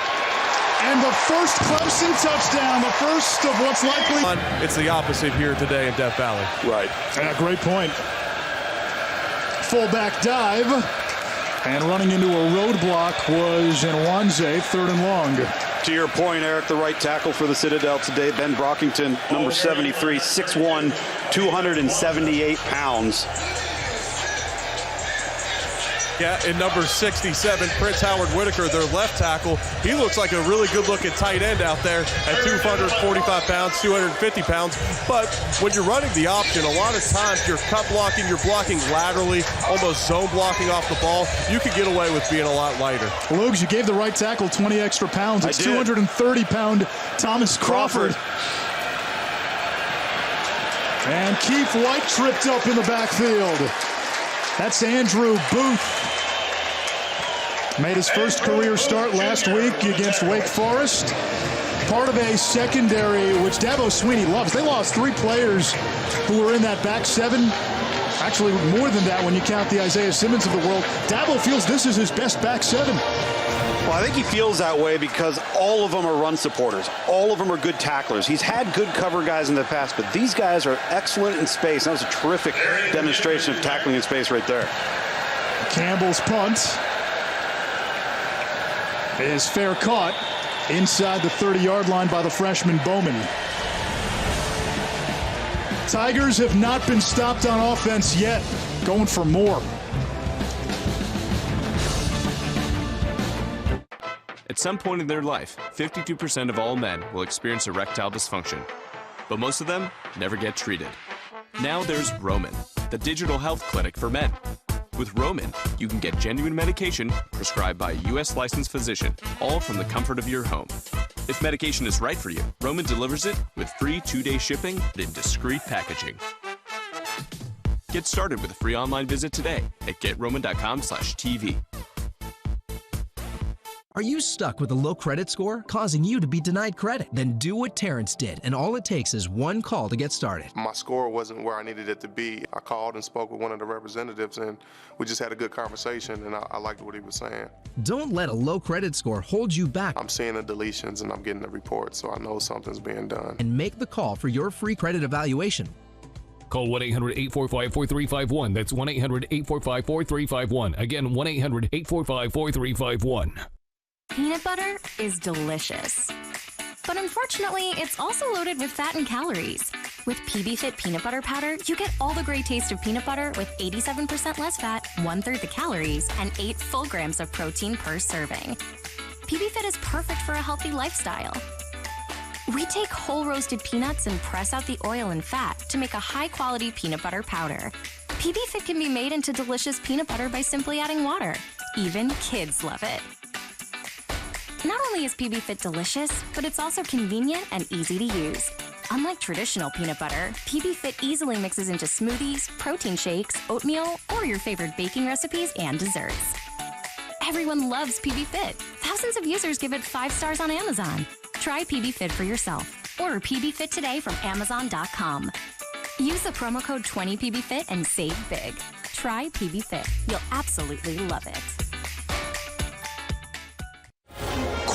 And the first Clemson touchdown, the first of what's likely. It's the opposite here today in Death Valley. Right. Yeah, great point. Fullback dive. And running into a roadblock was Nwanze, 3rd and long. To your point, Eric, the right tackle for the Citadel today, Ben Brockington, number 73, 6'1", 278 pounds. Yeah, and number 67, Prince Howard Whitaker, their left tackle. He looks like a really good-looking tight end out there at 245 pounds, 250 pounds. But when you're running the option, a lot of times you're cut blocking, you're blocking laterally, almost zone blocking off the ball. You could get away with being a lot lighter. Lugs, you gave the right tackle 20 extra pounds. It's 230-pound Thomas Crawford. And Keith White tripped up in the backfield. That's Andrew Booth. Made his first career start last week against Wake Forest. Part of a secondary which Dabo Swinney loves. They lost 3 players who were in that back 7. Actually, more than that when you count the Isaiah Simmons of the world. Dabo feels this is his best back 7. Well, I think he feels that way because all of them are run supporters. All of them are good tacklers. He's had good cover guys in the past, but these guys are excellent in space. That was a terrific demonstration of tackling in space right there. Campbell's punt is fair caught inside the 30-yard line by the freshman Bowman. Tigers have not been stopped on offense yet, going for more. At some point in their life, 52% of all men will experience erectile dysfunction, but most of them never get treated. Now there's Roman, the digital health clinic for men. With Roman, you can get genuine medication prescribed by a U.S. licensed physician, all from the comfort of your home. If medication is right for you, Roman delivers it with free 2-day shipping and in discreet packaging. Get started with a free online visit today at GetRoman.com/TV. Are you stuck with a low credit score, causing you to be denied credit? Then do what Terrence did, and all it takes is one call to get started. My score wasn't where I needed it to be. I called and spoke with one of the representatives, and we just had a good conversation, and I liked what he was saying. Don't let a low credit score hold you back. I'm seeing the deletions, and I'm getting the reports, so I know something's being done. And make the call for your free credit evaluation. Call 1-800-845-4351. That's 1-800-845-4351. Again, 1-800-845-4351. Peanut butter is delicious. But unfortunately, it's also loaded with fat and calories. With PB Fit peanut butter powder, you get all the great taste of peanut butter with 87% less fat, 1/3 the calories, and 8 full grams of protein per serving. PB Fit is perfect for a healthy lifestyle. We take whole roasted peanuts and press out the oil and fat to make a high-quality peanut butter powder. PB Fit can be made into delicious peanut butter by simply adding water. Even kids love it. Not only is PB Fit delicious, but it's also convenient and easy to use. Unlike traditional peanut butter, PB Fit easily mixes into smoothies, protein shakes, oatmeal, or your favorite baking recipes and desserts. Everyone loves PB Fit. Thousands of users give it 5 stars on Amazon. Try PB Fit for yourself. Order PB Fit today from Amazon.com. Use the promo code 20PBFit and save big. Try PB Fit. You'll absolutely love it.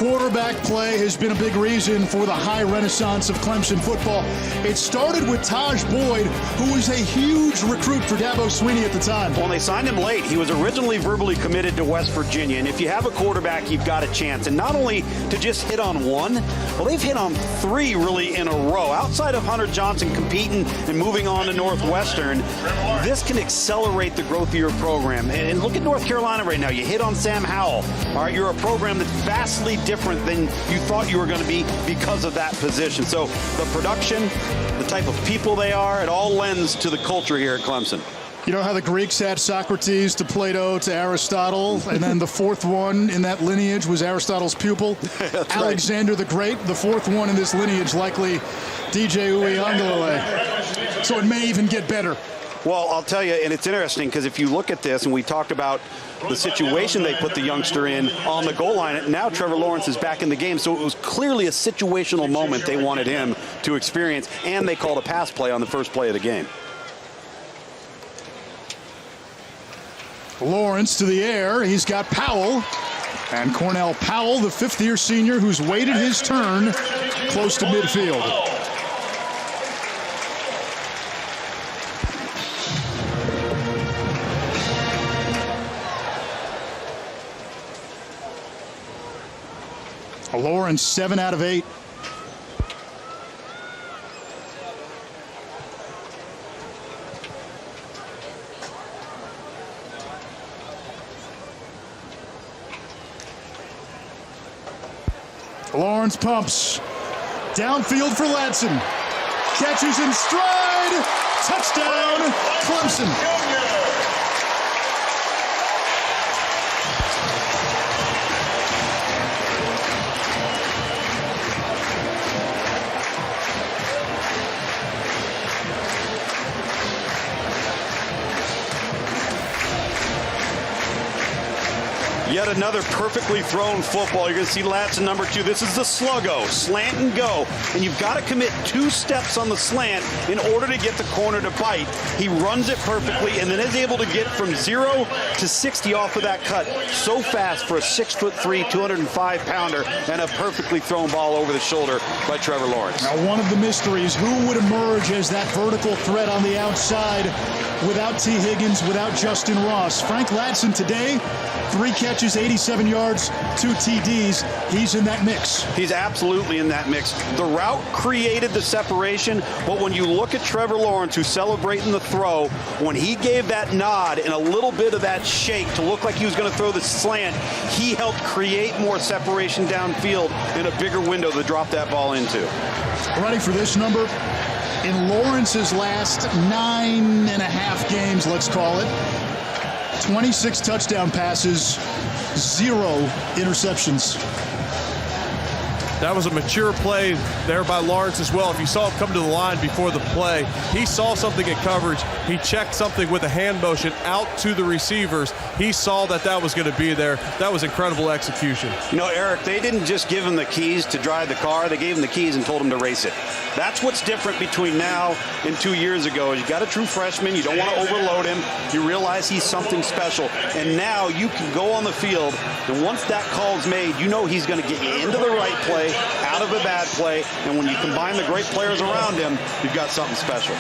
quarterback play has been a big reason for the high renaissance of Clemson football. It started with Taj Boyd, who was a huge recruit for Dabo Swinney at the time. Well, they signed him late. He was originally verbally committed to West Virginia, and if you have a quarterback, you've got a chance. And not only to just hit on one, well, they've hit on three really in a row. Outside of Hunter Johnson competing and moving on to Northwestern, this can accelerate the growth of your program. And look at North Carolina right now. You hit on Sam Howell. All right, you're a program that's vastly different than you thought you were going to be because of that position. So the production, the type of people they are, it all lends to the culture here at Clemson. You know how the Greeks had Socrates to Plato to Aristotle, and then the fourth one in that lineage was Aristotle's pupil? Alexander the Great, the fourth one in this lineage, likely DJ Uiagalelei. So it may even get better. Well, I'll tell you, and it's interesting because if you look at this, and we talked about the situation they put the youngster in on the goal line, now Trevor Lawrence is back in the game, so it was clearly a situational moment they wanted him to experience, and they called a pass play on the first play of the game. Lawrence to the air. He's got Powell. And Cornell Powell, the fifth-year senior who's waited his turn close to midfield. Lawrence, 7 out of 8. Lawrence pumps. Downfield for Ladson. Catches in stride. Touchdown, Clemson. Yet another perfectly thrown football. You're going to see Ladson number 2. This is the sluggo, slant and go. And you've got to commit 2 steps on the slant in order to get the corner to bite. He runs it perfectly and then is able to get from 0 to 60 off of that cut so fast for a 6'3", 205-pounder and a perfectly thrown ball over the shoulder by Trevor Lawrence. Now, one of the mysteries, who would emerge as that vertical threat on the outside without T. Higgins, without Justin Ross? Frank Ladson today, 3 catches, 87 yards, 2 TDs. He's in that mix. He's absolutely in that mix. The route created the separation, but when you look at Trevor Lawrence, who's celebrating the throw, when he gave that nod and a little bit of that shake to look like he was going to throw the slant, he helped create more separation downfield and a bigger window to drop that ball into. Ready for this number? In Lawrence's last 9.5 games, let's call it, 26 touchdown passes, 0 interceptions. That was a mature play there by Lawrence as well. If you saw him come to the line before the play, he saw something in coverage. He checked something with a hand motion out to the receivers. He saw that was going to be there. That was incredible execution. You know, Eric, they didn't just give him the keys to drive the car. They gave him the keys and told him to race it. That's what's different between now and 2 years ago. You got a true freshman. You don't want to overload him. You realize he's something special. And now you can go on the field, and once that call's made, you know he's going to get you into the right play, out of a bad play, and when you combine the great players around him, you've got something special.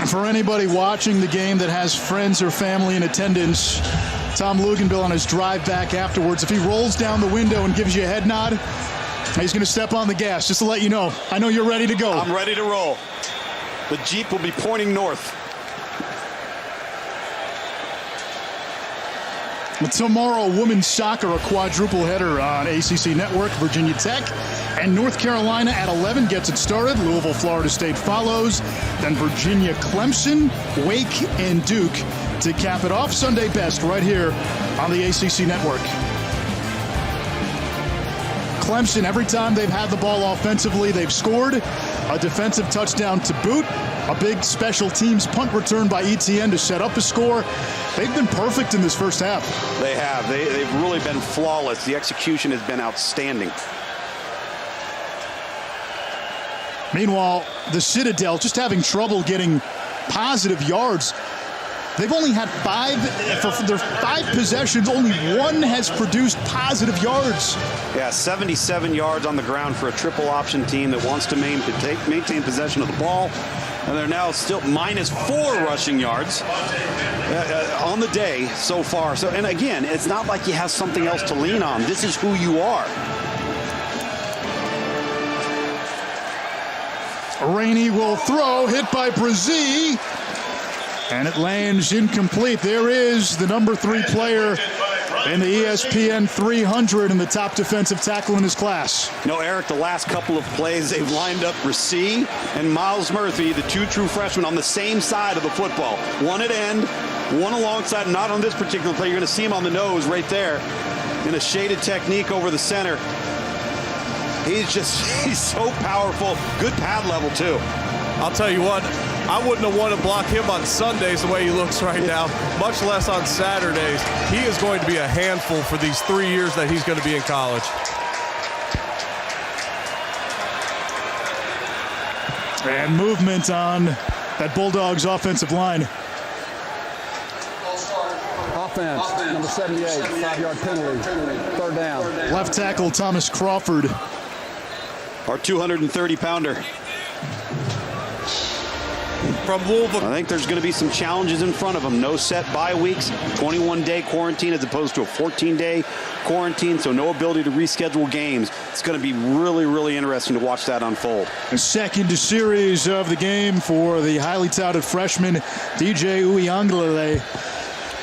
For anybody watching the game that has friends or family in attendance, Tom Luganbill on his drive back afterwards, if he rolls down the window and gives you a head nod, he's going to step on the gas, just to let you know. I know you're ready to go. I'm ready to roll. The Jeep will be pointing north. Tomorrow, women's soccer, a quadruple header on ACC Network. Virginia Tech and North Carolina at 11 gets it started. Louisville, Florida State follows. Then Virginia, Clemson, Wake, and Duke to cap it off. Sunday best right here on the ACC Network. Clemson, every time they've had the ball offensively, they've scored. A defensive touchdown to boot. A big special teams punt return by Etienne to set up a score. They've been perfect in this first half. They have. They've really been flawless. The execution has been outstanding. Meanwhile, the Citadel just having trouble getting positive yards. They've only had 5, for their 5 possessions, only 1 has produced positive yards. Yeah, 77 yards on the ground for a triple option team that wants to maintain possession of the ball. And they're now still -4 rushing yards on the day so far. So, and again, it's not like you have something else to lean on. This is who you are. Rainey will throw, hit by Brazee, and it lands incomplete. There is the number 3 player in the ESPN 300 and the top defensive tackle in his class. No, Eric, the last couple of plays, they've lined up Brazee and Miles Murphy, the 2 true freshmen, on the same side of the football. One at end, one alongside. Not on this particular play. You're going to see him on the nose right there in a shaded technique over the center. He's so powerful. Good pad level, too. I'll tell you what, I wouldn't have wanted to block him on Sundays the way he looks right now, much less on Saturdays. He is going to be a handful for these 3 years that he's going to be in college. And movement on that Bulldogs offensive line. Offense, number 78, 5-yard penalty, 3rd down. Left tackle Thomas Crawford. Our 230-pounder. From Louisville. I think there's going to be some challenges in front of him. No set bye weeks, 21-day quarantine as opposed to a 14-day quarantine, so no ability to reschedule games. It's going to be really, really interesting to watch that unfold. The second series of the game for the highly touted freshman, DJ Uiagalelei.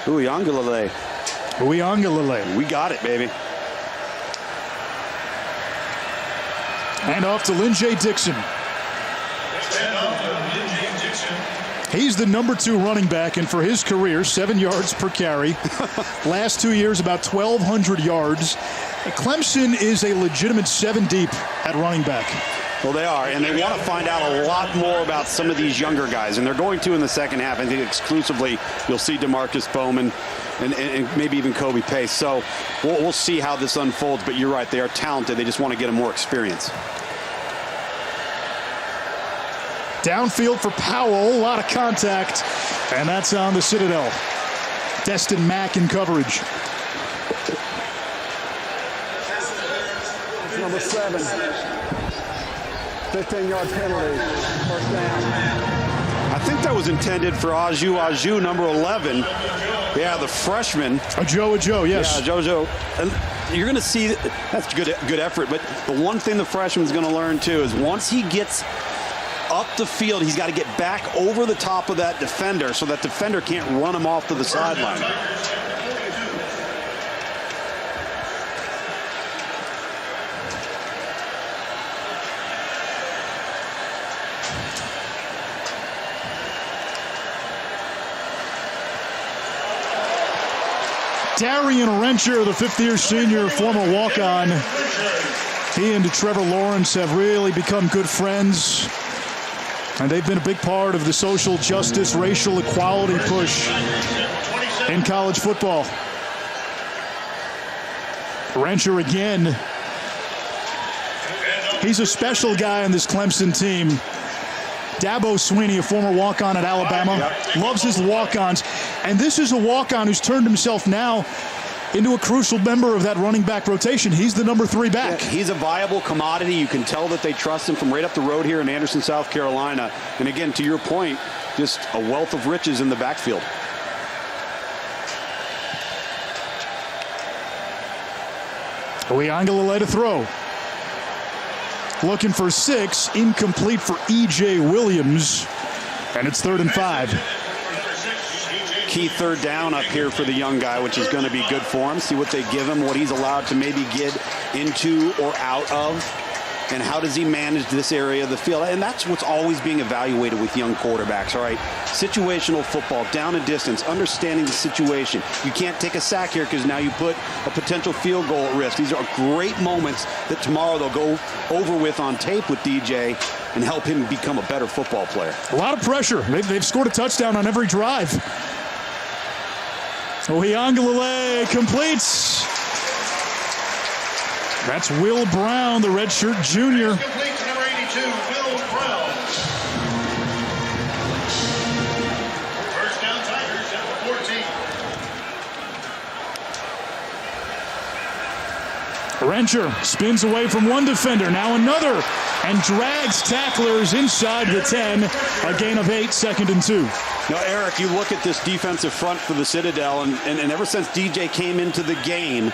Uiagalelei. We got it, baby. And off to Lynjay Dixon. He's the number 2 running back, and for his career, 7 yards per carry. Last 2 years, about 1,200 yards. Clemson is a legitimate 7 deep at running back. Well, they are, and they want to find out a lot more about some of these younger guys, and they're going to in the second half. I think exclusively you'll see DeMarcus Bowman and maybe even Kobe Pace. So we'll see how this unfolds, but you're right, they are talented. They just want to get them more experience. Downfield for Powell, a lot of contact, and that's on the Citadel. Destin Mack in coverage. Number 7, 15-yard penalty, 1st down. I think that was intended for Aju, number 11. Yeah, the freshman. Ajo, yes. Yeah, Jojo. And you're going to see that's good effort. But the one thing the freshman's going to learn too is once he gets up the field, he's got to get back over the top of that defender so that defender can't run him off to the sideline. Darian Rencher, the 5th-year senior, former walk-on. He and Trevor Lawrence have really become good friends. And they've been a big part of the social justice, racial equality push in college football. Rencher again. He's a special guy on this Clemson team. Dabo Swinney, a former walk-on at Alabama, loves his walk-ons. And this is a walk-on who's turned himself now into a crucial member of that running back rotation. He's the number 3 back. Yeah, he's a viable commodity. You can tell that they trust him from right up the road here in Anderson, South Carolina. And again, to your point, just a wealth of riches in the backfield. Uiagalelei to throw. Looking for 6, incomplete for E.J. Williams. And it's 3rd and 5. Key 3rd down up here for the young guy, which is going to be good for him. See what they give him, what he's allowed to maybe get into or out of, and how does he manage this area of the field. And that's what's always being evaluated with young quarterbacks, all right? Situational football, down and distance, understanding the situation. You can't take a sack here because now you put a potential field goal at risk. These are great moments that tomorrow they'll go over with on tape with DJ and help him become a better football player. A lot of pressure. They've scored a touchdown on every drive. Uiagalelei completes. That's Will Brown, the redshirt junior. Complete to number 82, Will Brown. First down, Tigers at Rencher spins away from one defender, now another, and drags tacklers inside the 10. A gain of 8, 2nd and 2. Now, Eric, you look at this defensive front for the Citadel, and ever since DJ came into the game,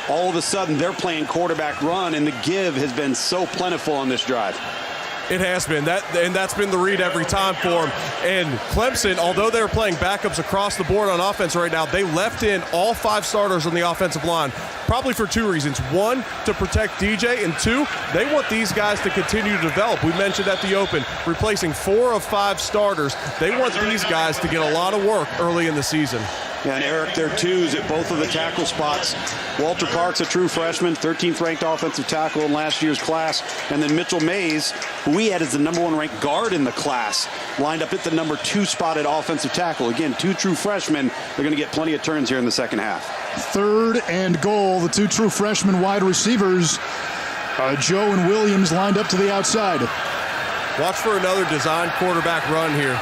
all of a sudden they're playing quarterback run, and the give has been so plentiful on this drive. It has been. That's been the read every time for them. And Clemson, although they're playing backups across the board on offense right now, they left in all 5 starters on the offensive line, probably for 2 reasons. 1, to protect DJ, and 2, they want these guys to continue to develop. We mentioned at the open, replacing 4 of 5 starters. They want these guys to get a lot of work early in the season. Yeah, and Eric, they're 2s at both of the tackle spots. Walter Parks, a true freshman, 13th ranked offensive tackle in last year's class. And then Mitchell Mays, who we had as the number 1 ranked guard in the class, lined up at the number 2 spot at offensive tackle. Again, 2 true freshmen. They're going to get plenty of turns here in the second half. 3rd and goal. The 2 true freshman wide receivers, Joe and Williams, lined up to the outside. Watch for another design quarterback run here.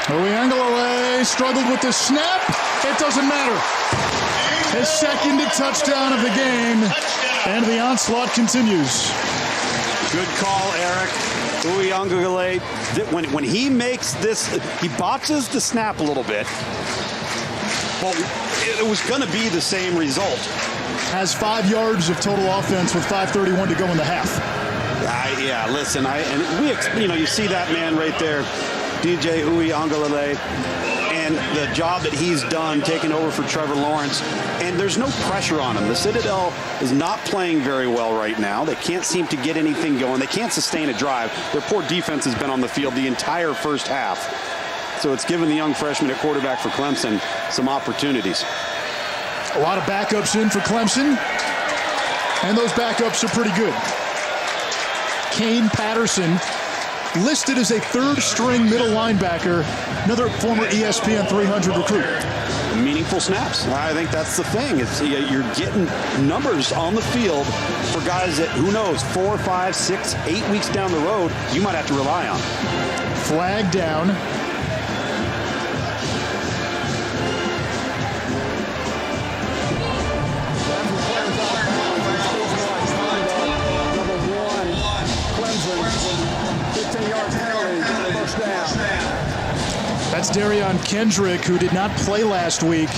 Uiagalelei struggled with the snap. It doesn't matter. His 2nd touchdown of the game, and the onslaught continues. Good call, Eric. Uiagalelei, when he makes this, he botches the snap a little bit, but it was going to be the same result. Has 5 yards of total offense with 5:31 to go in the half. Yeah, listen, you see that man right there, DJ Uiagalelei, and the job that he's done taking over for Trevor Lawrence, and there's no pressure on him. The Citadel is not playing very well right now. They can't seem to get anything going. They can't sustain a drive. Their poor defense has been on the field the entire first half. So it's given the young freshman at quarterback for Clemson some opportunities. A lot of backups in for Clemson, and those backups are pretty good. Kane Patterson, listed as a 3rd-string middle linebacker, another former ESPN 300 recruit. Meaningful snaps. I think that's the thing. You're getting numbers on the field for guys that, who knows, 4, 5, 6, 8 weeks down the road, you might have to rely on. Flag down. That's Darion Kendrick, who did not play last week.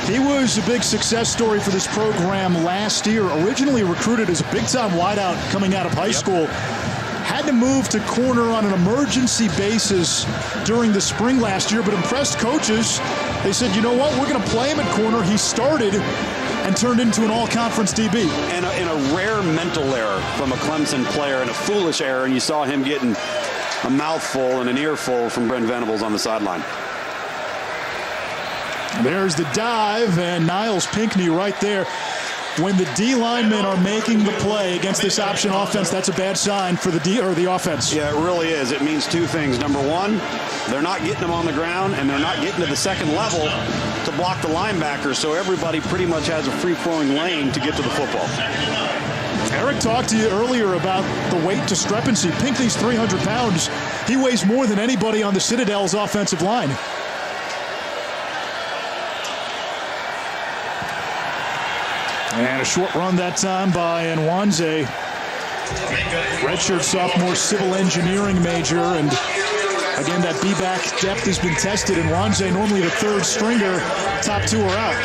He was a big success story for this program last year. Originally recruited as a big-time wideout coming out of high school. Had to move to corner on an emergency basis during the spring last year, but impressed coaches. They said, you know what, we're going to play him at corner. He started and turned into an all-conference DB. And a rare mental error from a Clemson player, and a foolish error, and you saw him getting a mouthful and an earful from Brent Venables on the sideline. There's the dive, and Niles Pinckney right there. When the D linemen are making the play against this option offense, that's a bad sign for the offense. Yeah, it really is. It means 2 things. Number 1, they're not getting them on the ground, and they're not getting to the second level to block the linebackers, so everybody pretty much has a free-flowing lane to get to the football. Eric talked to you earlier about the weight discrepancy. Pinckney's 300 pounds. He weighs more than anybody on the Citadel's offensive line. And a short run that time by Nwanze. Redshirt sophomore civil engineering major. And again, that B-back depth has been tested. Nwanze, normally the 3rd stringer, top 2 are out.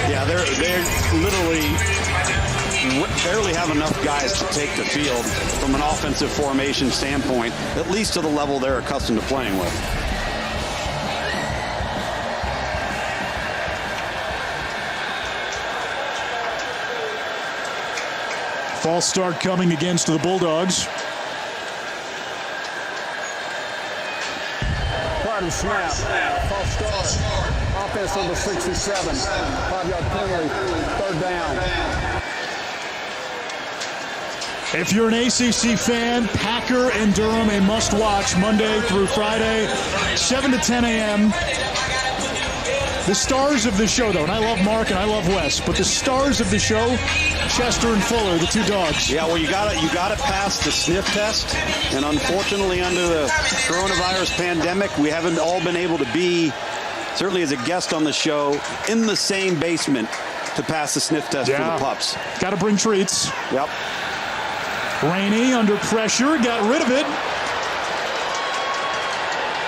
Yeah, they're literally barely have enough guys to take the field from an offensive formation standpoint, at least to the level they're accustomed to playing with. False start coming against the Bulldogs. Prior to the snap, false start. Offense number 67. 5-yard penalty, 3rd down. If you're an ACC fan, Packer and Durham, a must-watch Monday through Friday, 7 to 10 a.m. The stars of the show, though, and I love Mark and I love Wes, but the stars of the show, Chester and Fuller, the 2 dogs. Yeah, well, you gotta pass the sniff test, and unfortunately, under the coronavirus pandemic, we haven't all been able to be, certainly as a guest on the show, in the same basement to pass the sniff test for the pups. Got to bring treats. Yep. Rainey under pressure, got rid of it.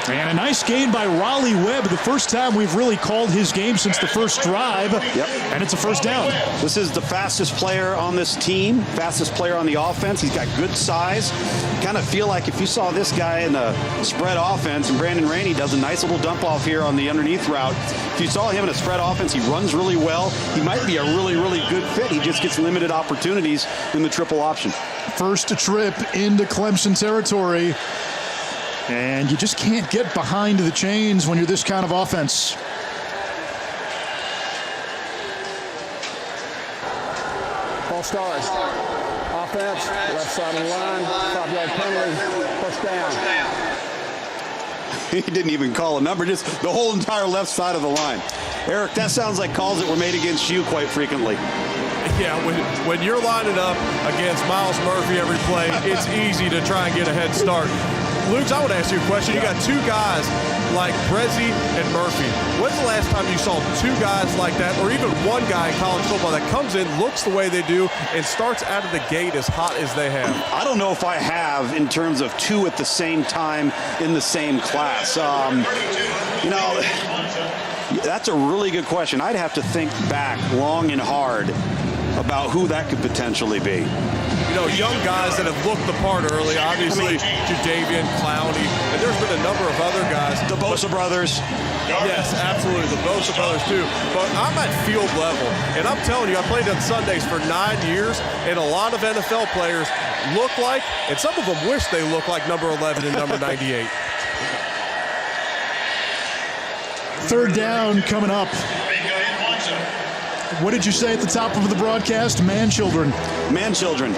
And a nice gain by Raleigh Webb. The first time we've really called his game since the first drive. Yep. And it's a first down. This is the fastest player on this team, fastest player on the offense. He's got good size. Kind of feel like if you saw this guy in the spread offense, and Brandon Rainey does a nice little dump off here on the underneath route. If you saw him in a spread offense, he runs really well. He might be a really, really good fit. He just gets limited opportunities in the triple option. First trip into Clemson territory. And you just can't get behind the chains when you're this kind of offense. All stars. Offense, left side of the line, 5-yard penalty, first down. He didn't even call a number, just the whole entire left side of the line. Eric, that sounds like calls that were made against you quite frequently. Yeah, when you're lining up against Miles Murphy every play, it's easy to try and get a head start. Luke, I would ask you a question. You got two guys like Brezzi and Murphy. When's the last time you saw two guys like that, or even one guy in college football that comes in, looks the way they do, and starts out of the gate as hot as they have? I don't know if I have in terms of two at the same time in the same class. You know, that's a really good question. I'd have to think back long and hard about who that could potentially be. You know, young guys that have looked the part early, obviously, Jadavian, Clowney, and there's been a number of other guys. The Bosa brothers. Yes, absolutely, the Bosa brothers too. But I'm at field level, and I'm telling you, I played on Sundays for 9 years, and a lot of NFL players look like, and some of them wish they looked like number 11 and number 98. Third down coming up. What did you say at the top of the broadcast? Man-children. Man-children.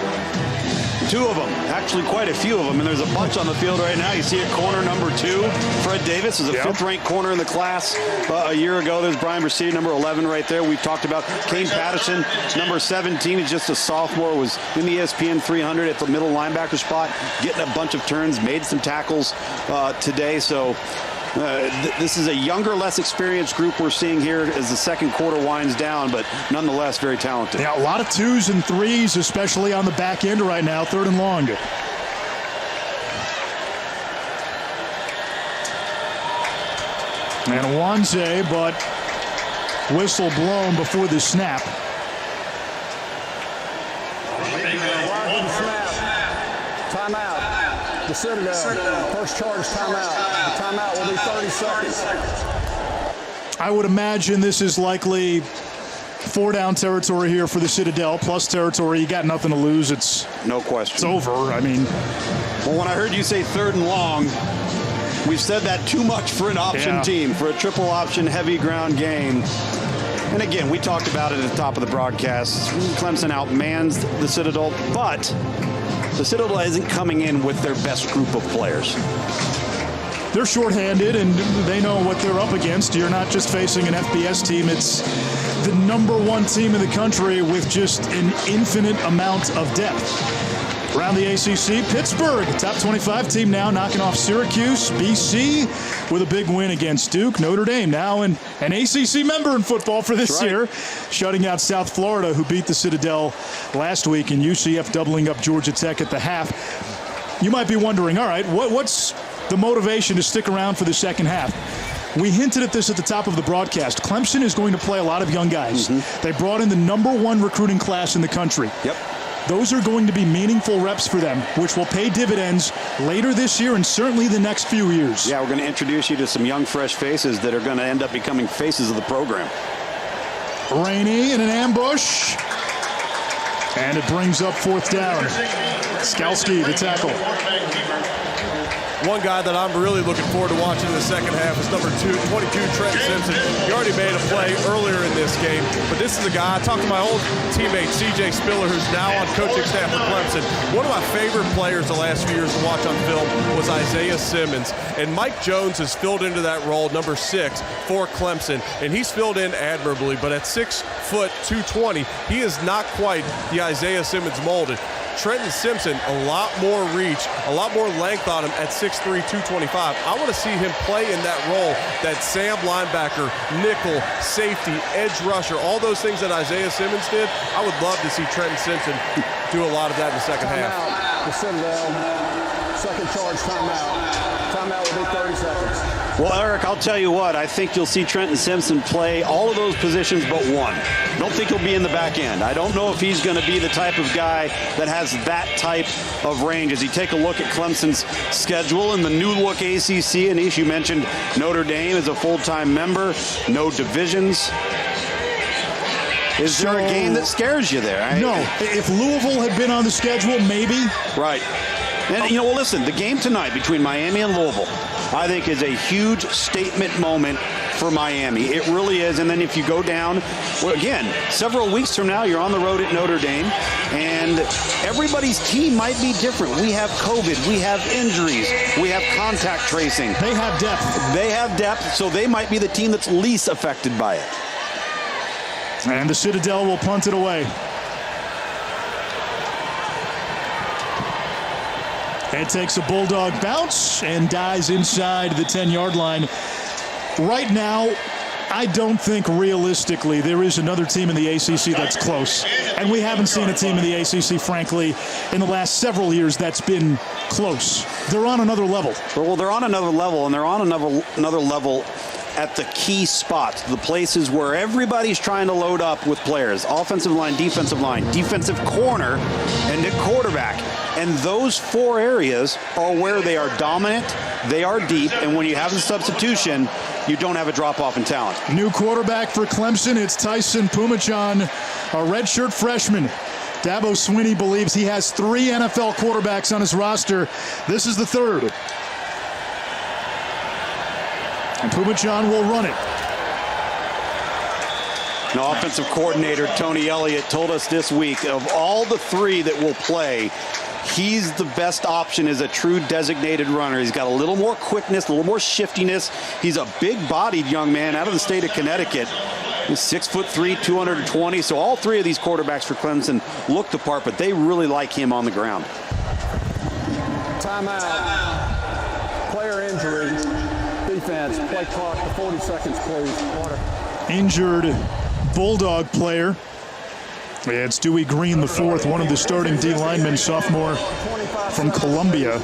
Two of them. Actually, quite a few of them. And there's a bunch on the field right now. You see it, corner number 2. Fred Davis is a fifth-ranked corner in the class a year ago. There's Brian Bracini, number 11 right there. We've talked about Kane Patterson, number 17. He's just a sophomore, was in the ESPN 300 at the middle linebacker spot, getting a bunch of turns, made some tackles today. So this is a younger, less experienced group we're seeing here as the second quarter winds down, but nonetheless very talented. Yeah, a lot of 2s and 3s, especially on the back end right now, third and long. And Wanze, but whistle blown before the snap. Timeout. The Citadel. First charge, timeout. The timeout will be 30 seconds. I would imagine this is likely 4-down territory here for the Citadel, plus territory. You got nothing to lose. It's no question. It's over. I mean, well, when I heard you say third and long, we've said that too much for an option team, for a triple option heavy ground game. And again, we talked about it at the top of the broadcast. Clemson outmans the Citadel, but the Citadel isn't coming in with their best group of players. They're shorthanded, and they know what they're up against. You're not just facing an FBS team. It's the number 1 team in the country with just an infinite amount of depth. Around the ACC, Pittsburgh, top 25 team now, knocking off Syracuse. BC with a big win against Duke. Notre Dame now an ACC member in football for this year, shutting out South Florida, who beat the Citadel last week, and UCF doubling up Georgia Tech at the half. You might be wondering, all right, what's the motivation to stick around for the second half? We hinted at this at the top of the broadcast. Clemson is going to play a lot of young guys. They brought in the number 1 recruiting class in the country. Yep. Those are going to be meaningful reps for them, which will pay dividends later this year and certainly the next few years. Yeah, we're going to introduce you to some young, fresh faces that are going to end up becoming faces of the program. Rainey in an ambush. And it brings up 4th down. Skalski, the tackle. One guy that I'm really looking forward to watching in the second half is number 22, Trent Simpson. He already made a play earlier in this game, but this is a guy, I talked to my old teammate, C.J. Spiller, who's now on coaching staff for Clemson. One of my favorite players the last few years to watch on film was Isaiah Simmons, and Mike Jones has filled into that role, number 6, for Clemson, and he's filled in admirably, but at 6 foot 220, he is not quite the Isaiah Simmons molded. Trenton Simpson, a lot more reach, a lot more length on him at 6'3", 225. I want to see him play in that role, that Sam linebacker, nickel, safety, edge rusher, all those things that Isaiah Simmons did. I would love to see Trenton Simpson do a lot of that in the second half. The Citadel, second charge timeout. Timeout will be 30 seconds. Well, Eric, I'll tell you what. I think you'll see Trenton Simpson play all of those positions but one. Don't think he'll be in the back end. I don't know if he's going to be the type of guy that has that type of range. As you take a look at Clemson's schedule and the new look ACC, and as you mentioned, Notre Dame is a full-time member, no divisions. Is there a game that scares you there? No. If Louisville had been on the schedule, maybe. Right. And, well, listen, the game tonight between Miami and Louisville, I think, is a huge statement moment for Miami. It really is. And then if you go down, well, again, several weeks from now, you're on the road at Notre Dame, and everybody's team might be different. We have COVID. We have injuries. We have contact tracing. They have depth. They have depth, so they might be the team that's least affected by it. And the Citadel will punt it away. It takes a Bulldog bounce and dies inside the 10-yard line. Right now, I don't think realistically there is another team in the ACC that's close. And we haven't seen a team in the ACC, frankly, in the last several years that's been close. They're on another level. Well, they're on another level, and they're on another level at the key spots, the places where everybody's trying to load up with players. Offensive line, defensive corner, and at quarterback. And those four areas are where they are dominant, they are deep, and when you have the substitution, you don't have a drop-off in talent. New quarterback for Clemson, it's Tyson Pumachan, a redshirt freshman. Dabo Swinney believes he has 3 NFL quarterbacks on his roster. This is the third. And Pumachan will run it. Now, offensive coordinator Tony Elliott told us this week, of all the 3 that will play, he's the best option as a true designated runner. He's got a little more quickness, a little more shiftiness. He's a big-bodied young man out of the state of Connecticut. He's 6'3", 220. So all 3 of these quarterbacks for Clemson look the part, but they really like him on the ground. Timeout. Player injury. Defense. Play clock to 40 seconds, please. Water. Injured Bulldog player. Yeah, it's Dewey Green, the 4th, one of the starting D linemen, sophomore from Columbia.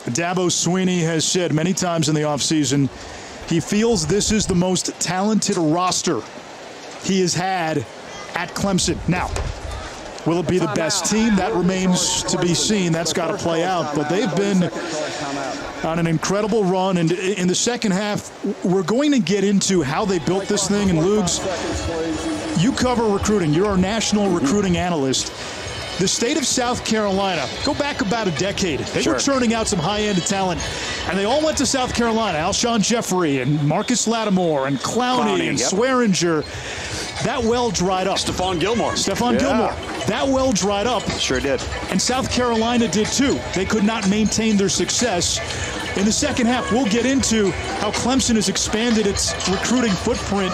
Dabo Swinney has said many times in the offseason he feels this is the most talented roster he has had at Clemson. Now, will it be the best team? That remains to be seen. That's got to play out. But they've been on an incredible run. And in the second half, we're going to get into how they built this thing. And Lugs, you cover recruiting. You're our national recruiting analyst. The state of South Carolina, go back about a decade. They were churning out some high-end talent, and they all went to South Carolina. Alshon Jeffrey and Marcus Lattimore and Clowney and Swearinger. That well dried up. Stephon Gilmore. That well dried up. Sure did. And South Carolina did too. They could not maintain their success. In the second half, we'll get into how Clemson has expanded its recruiting footprint,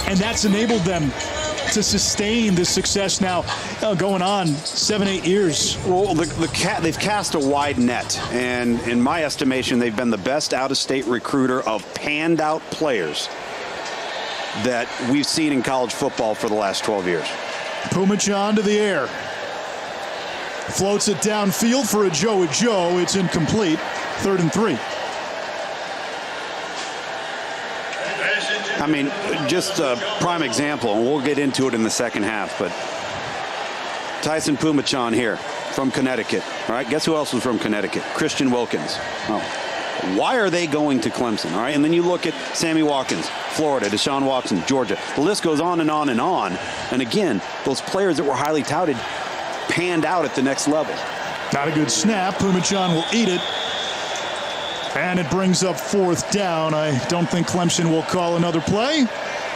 and that's enabled them to sustain this success now going on 7-8 years. Well, they've cast a wide net, and in my estimation, they've been the best out-of-state recruiter of panned-out players that we've seen in college football for the last 12 years. Pumachan to the air. Floats it downfield for a Joe. It's incomplete. 3rd and 3. I mean, just a prime example, and we'll get into it in the second half, but Tyson Pumachan here from Connecticut. All right, guess who else was from Connecticut? Christian Wilkins. Oh. Why are they going to Clemson? All right, and then you look at Sammy Watkins, Florida, Deshaun Watson, Georgia. The list goes on and on and on. And again, those players that were highly touted panned out at the next level. Not a good snap. Pumachan will eat it. And it brings up 4th down. I don't think Clemson will call another play.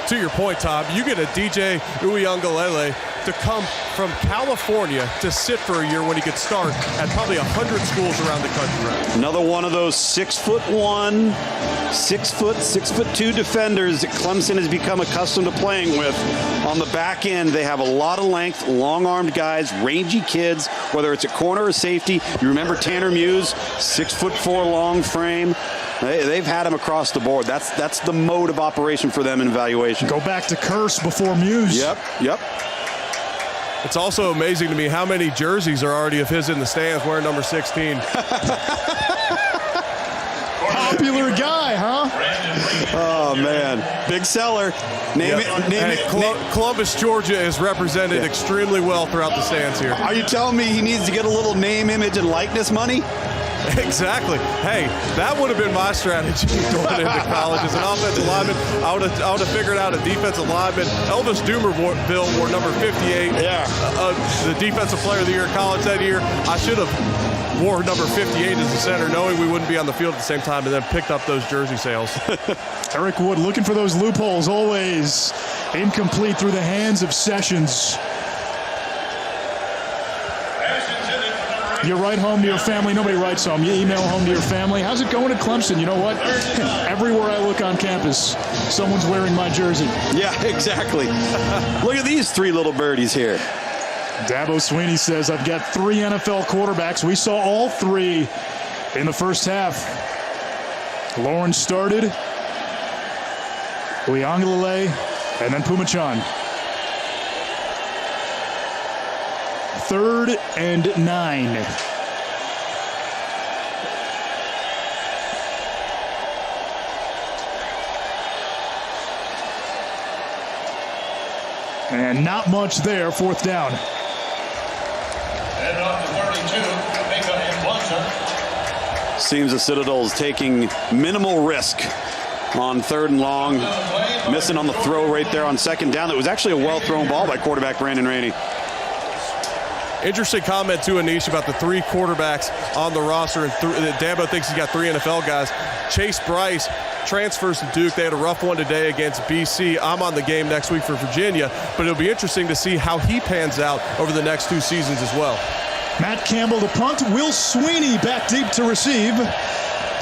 To your point, Tom, you get a DJ Uiagalelei to come from California to sit for a year when he could start at probably 100 schools around the country. Another one of those 6'1", 6'2" defenders that Clemson has become accustomed to playing with. On the back end, they have a lot of length, long-armed guys, rangy kids, whether it's at corner or safety. You remember Tanner Muse, 6'4" long frame. They've had him across the board. That's the mode of operation for them in evaluation. Go back to Curse before Muse. Yep. It's also amazing to me how many jerseys are already of his in the stands wearing number 16. Popular guy, huh? Oh, man. Big seller. Name it. Columbus, Georgia is represented extremely well throughout the stands here. Are you telling me he needs to get a little name, image, and likeness money? Exactly. Hey, that would have been my strategy going into college as an offensive lineman. I would have figured out a defensive lineman. Elvis Dumerville wore number 58. Yeah. The defensive player of the year in college that year. I should have wore number 58 as a center, knowing we wouldn't be on the field at the same time, and then picked up those jersey sales. Eric Wood looking for those loopholes, always incomplete through the hands of Sessions. You write home to your family. Nobody writes home. You email home to your family. How's it going at Clemson? You know what? Everywhere I look on campus, someone's wearing my jersey. Yeah, exactly. Look at these three little birdies here. Dabo Swinney says, I've got 3 NFL quarterbacks. We saw all 3 in the first half. Lawrence started, Uiagalelei, and then Pumachan. 3rd and 9. And not much there, 4th down. And off to 32, Seems the Citadel is taking minimal risk on 3rd and long. Missing on the throw right there on 2nd down. That was actually a well-thrown ball by quarterback Brandon Rainey. Interesting comment, too, Anish, about the 3 quarterbacks on the roster. And Dabo thinks he's got 3 NFL guys. Chase Bryce transfers to Duke. They had a rough one today against BC. I'm on the game next week for Virginia, but it'll be interesting to see how he pans out over the next 2 seasons as well. Matt Campbell to punt. Will Swinney back deep to receive.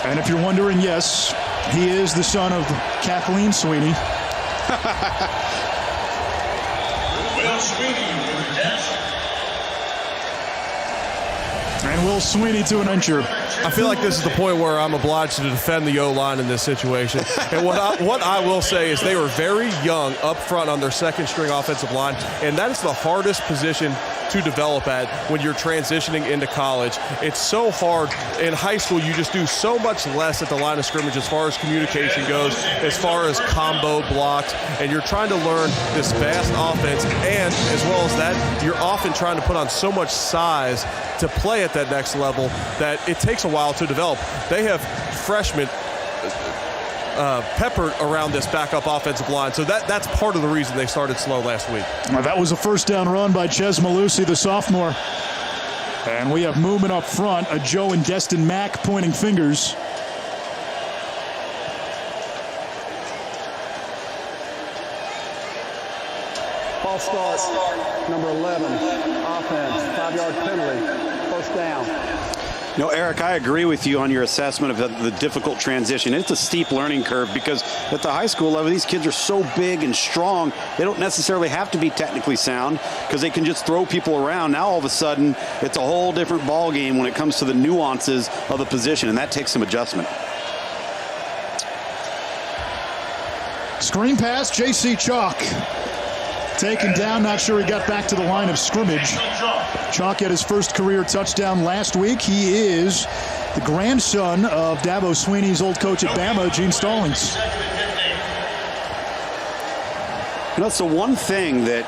And if you're wondering, yes, he is the son of Kathleen Swinney. Will Swinney with the catch. And Will Swinney to an incher. I feel like this is the point where I'm obliged to defend the O-line in this situation. And what I will say is they were very young up front on their 2nd string offensive line, and that is the hardest position to develop at when you're transitioning into college. It's so hard. In high school, you just do so much less at the line of scrimmage as far as communication goes, as far as combo blocks, and you're trying to learn this vast offense, and as well as that, you're often trying to put on so much size to play at that next level that it takes a while to develop. They have freshmen peppered around this backup offensive line. So that's part of the reason they started slow last week. Well, that was a 1st down run by Ches Malusi, the sophomore. And we have movement up front, a Joe and Destin Mack pointing fingers. False start, number 11, offense, 5-yard penalty, 1st down. You know, Eric, I agree with you on your assessment of the difficult transition. It's a steep learning curve because at the high school level, these kids are so big and strong, they don't necessarily have to be technically sound because they can just throw people around. Now, all of a sudden, it's a whole different ball game when it comes to the nuances of the position, and that takes some adjustment. Screen pass, J.C. Chalk. Taken down, not sure he got back to the line of scrimmage. Chalk had his 1st career touchdown last week. He is the grandson of Dabo Swinney's old coach at Bama, Gene Stallings. You know, so one thing that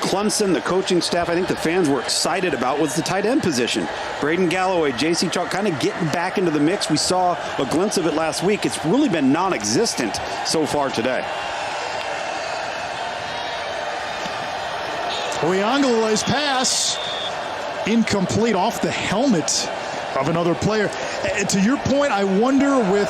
Clemson, the coaching staff, I think the fans were excited about was the tight end position. Braden Galloway, J.C. Chalk kind of getting back into the mix. We saw a glimpse of it last week. It's really been non-existent so far today. Uiagalelei's pass, incomplete off the helmet of another player. And to your point, I wonder with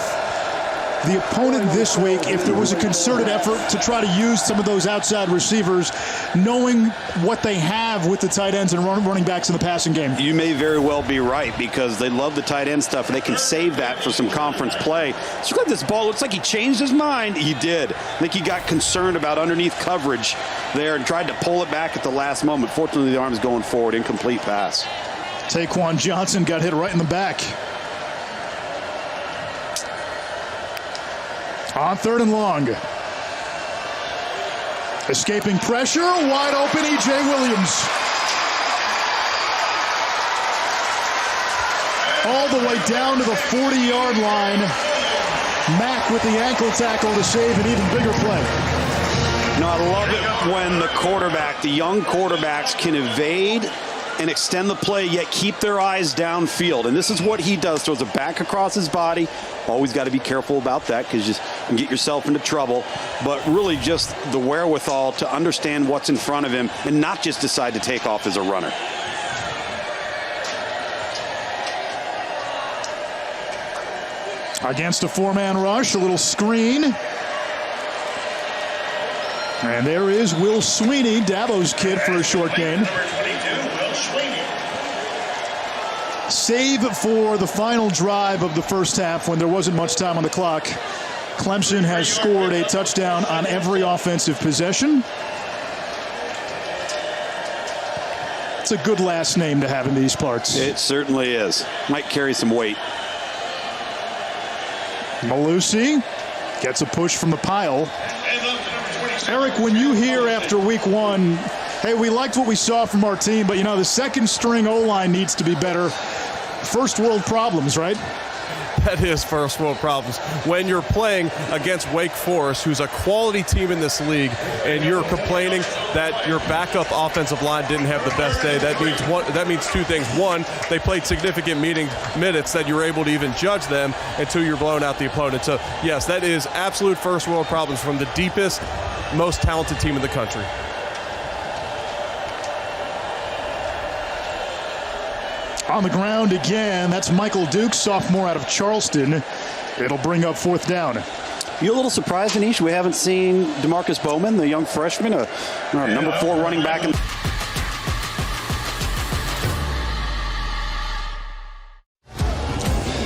the opponent this week if there was a concerted effort to try to use some of those outside receivers, knowing what they have with the tight ends and running backs in the passing game? You may very well be right, because they love the tight end stuff and they can save that for some conference play. So look at this ball. Looks like he changed his mind. He did. I think he got concerned about underneath coverage there and tried to pull it back at the last moment. Fortunately, the arm's going forward. Incomplete pass. Taquan Johnson got hit right in the back. On 3rd and long. Escaping pressure, wide open E.J. Williams. All the way down to the 40-yard line. Mack with the ankle tackle to save an even bigger play. No, I love it when the young quarterbacks can evade and extend the play, yet keep their eyes downfield. And this is what he does. Throws it back across his body. Always got to be careful about that, because you can get yourself into trouble. But really just the wherewithal to understand what's in front of him and not just decide to take off as a runner. Against a 4-man rush, a little screen. And there is Will Sweeney, Dabo's kid, for a short gain. Save for the final drive of the first half when there wasn't much time on the clock. Clemson has scored a touchdown on every offensive possession. It's a good last name to have in these parts. It certainly is. Might carry some weight. Malusi gets a push from the pile. Eric, when you hear after week 1, hey, we liked what we saw from our team, but, the second string O-line needs to be better. First world problems, right? That is first world problems. When you're playing against Wake Forest, who's a quality team in this league, and you're complaining that your backup offensive line didn't have the best day, that means two things. One, they played significant minutes that you were able to even judge them, and two, you're blowing out the opponent. So, yes, that is absolute first world problems from the deepest, most talented team in the country. On the ground again, that's Michael Duke, sophomore out of Charleston. It'll bring up 4th down. You a little surprised, Anish, we haven't seen DeMarcus Bowman, the young freshman, number 4 running back.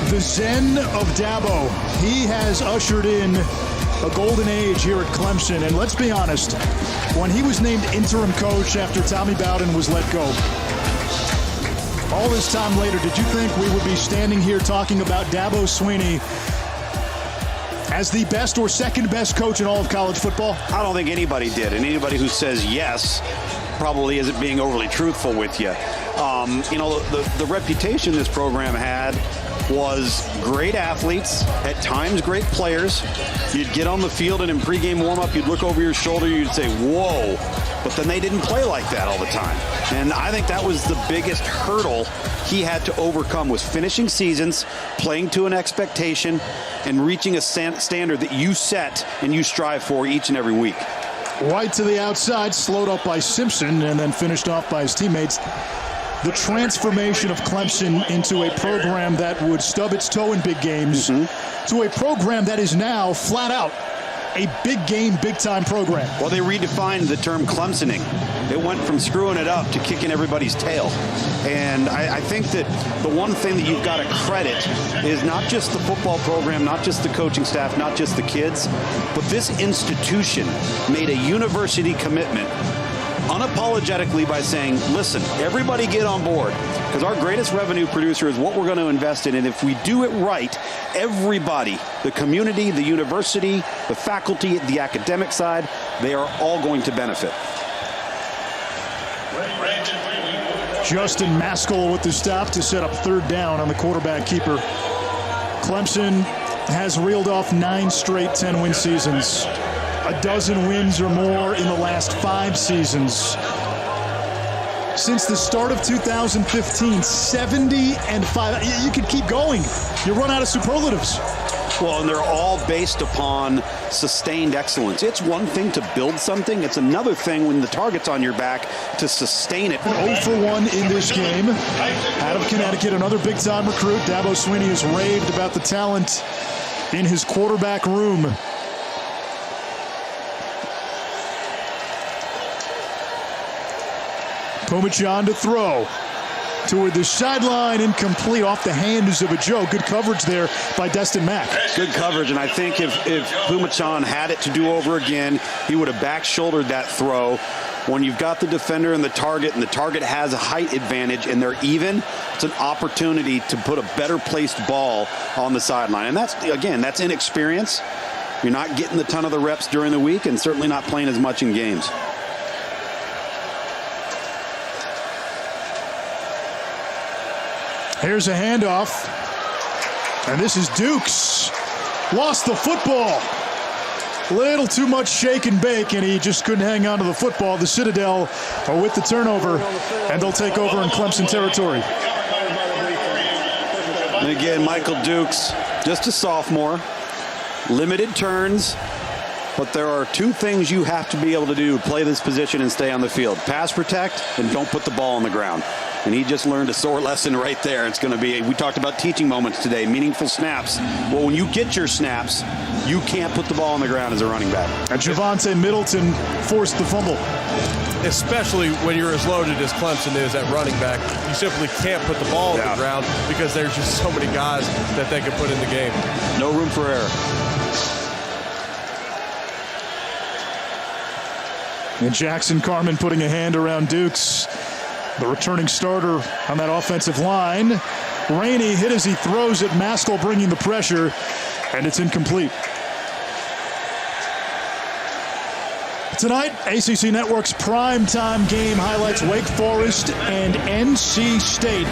The Zen of Dabo. He has ushered in a golden age here at Clemson. And let's be honest, when he was named interim coach after Tommy Bowden was let go, all this time later, did you think we would be standing here talking about Dabo Swinney as the best or second best coach in all of college football? I don't think anybody did, and anybody who says yes probably isn't being overly truthful with you. The reputation this program had was great athletes, at times great players. You'd get on the field and in pregame warm-up, you'd look over your shoulder, you'd say, whoa. But then they didn't play like that all the time. And I think that was the biggest hurdle he had to overcome, was finishing seasons, playing to an expectation, and reaching a standard that you set and you strive for each and every week. White to the outside, slowed up by Simpson, and then finished off by his teammates. The transformation of Clemson into a program that would stub its toe in big games to a program that is now flat out a big game, big time program. Well, they redefined the term Clemsoning. It went from screwing it up to kicking everybody's tail. And I think that the one thing that you've got to credit is not just the football program, not just the coaching staff, not just the kids, but this institution made a university commitment unapologetically by saying, listen, everybody get on board, because our greatest revenue producer is what we're going to invest in. And if we do it right, everybody, the community, the university, the faculty, the academic side, they are all going to benefit. Justin Maskell with the stop to set up 3rd down on the quarterback keeper. Clemson has reeled off 9 straight 10-win seasons. A dozen wins or more in the last 5 seasons. Since the start of 2015, 70-5. You could keep going. You run out of superlatives. Well, and they're all based upon sustained excellence. It's one thing to build something. It's another thing when the target's on your back to sustain it. 0 for 1 in this game. Out of Connecticut, another big-time recruit. Dabo Swinney has raved about the talent in his quarterback room. Pumachan to throw toward the sideline, incomplete, off the hands of a Joe. Good coverage there by Destin Mack. Good coverage, and I think if Pumachan had it to do over again, he would have back-shouldered that throw. When you've got the defender and the target has a height advantage and they're even, it's an opportunity to put a better placed ball on the sideline. And that's inexperience. You're not getting a ton of the reps during the week and certainly not playing as much in games. Here's a handoff, and this is Dukes. Lost the football. Little too much shake and bake, and he just couldn't hang on to the football. The Citadel are with the turnover, and they'll take over in Clemson territory. And again, Michael Dukes, just a sophomore, limited turns, but there are two things you have to be able to do to play this position and stay on the field. Pass protect and don't put the ball on the ground. And he just learned a sore lesson right there. It's going to be, we talked about teaching moments today, meaningful snaps. Well, when you get your snaps, you can't put the ball on the ground as a running back. And Javonte Middleton forced the fumble. Especially when you're as loaded as Clemson is at running back, you simply can't put the ball on the ground because there's just so many guys that they can put in the game. No room for error. And Jackson Carman putting a hand around Dukes, the returning starter on that offensive line. Rainey hit as he throws it. Maskell bringing the pressure, and it's incomplete. Tonight, ACC Network's primetime game highlights Wake Forest and NC State.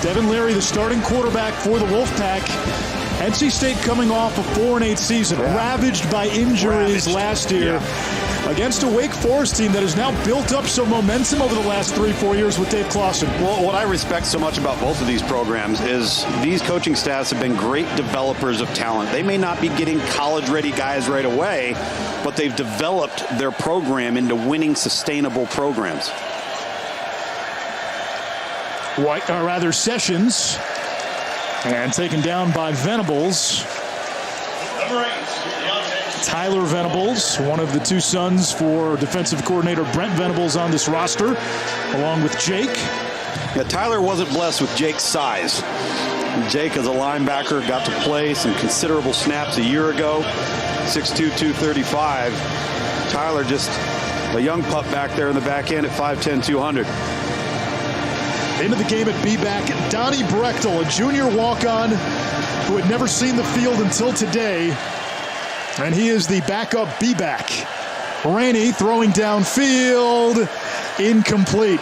Devin Leary, the starting quarterback for the Wolfpack. NC State coming off a 4-8 season, ravaged by injuries last year. Against a Wake Forest team that has now built up some momentum over the last 3-4 years with Dave Clawson. Well, what I respect so much about both of these programs is these coaching staffs have been great developers of talent. They may not be getting college-ready guys right away, but they've developed their program into winning, sustainable programs. Sessions, and taken down by Venables. Tyler Venables, one of the two sons for defensive coordinator Brent Venables on this roster, along with Jake. Yeah, Tyler wasn't blessed with Jake's size. Jake, as a linebacker, got to play some considerable snaps a year ago, 6'2", 235. Tyler just a young pup back there in the back end at 5'10", 200. Into the game at B-back, Donnie Brechtel, a junior walk-on who had never seen the field until today. And he is the backup B-back. Rainey throwing downfield, incomplete.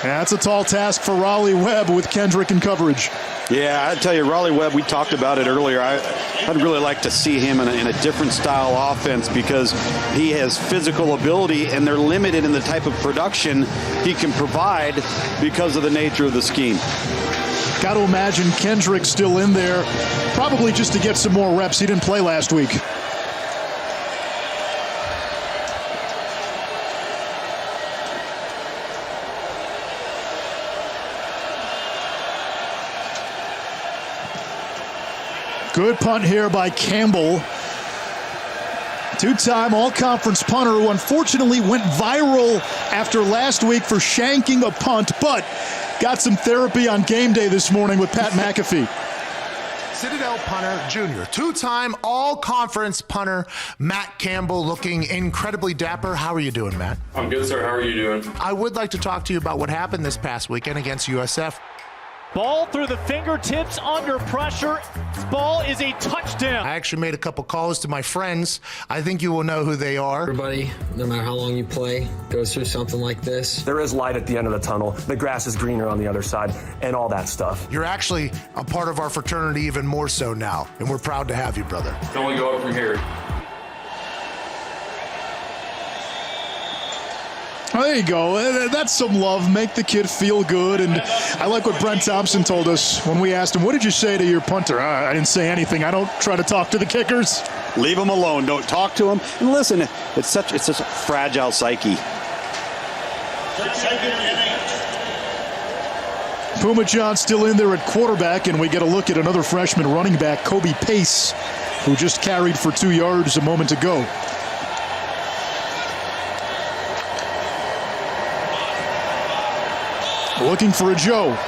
That's a tall task for Raleigh Webb with Kendrick in coverage. Yeah, I tell you, Raleigh Webb, we talked about it earlier. I'd really like to see him in a different style offense because he has physical ability and they're limited in the type of production he can provide because of the nature of the scheme. Got to imagine Kendrick still in there, probably just to get some more reps. He didn't play last week. Good punt here by Campbell. Two-time all-conference punter who unfortunately went viral after last week for shanking a punt, but got some therapy on game day this morning with Pat McAfee. Citadel punter junior, two-time all-conference punter Matt Campbell, looking incredibly dapper. How are you doing, Matt? I'm good, sir. How are you doing? I would like to talk to you about what happened this past weekend against USF. Ball through the fingertips under pressure. This ball is a touchdown. I actually made a couple calls to my friends. I think you will know who they are. Everybody, no matter how long you play, goes through something like this. There is light at the end of the tunnel. The grass is greener on the other side and all that stuff. You're actually a part of our fraternity even more so now, and we're proud to have you, brother. Can only go up from here. There you go. That's some love. Make the kid feel good. And I like what Brent Thompson told us when we asked him, what did you say to your punter? I didn't say anything. I don't try to talk to the kickers. Leave them alone. Don't talk to them. And listen, it's such a fragile psyche. Pumachan still in there at quarterback, and we get a look at another freshman running back, Kobe Pace, who just carried for 2 yards a moment ago. Looking for a Joe.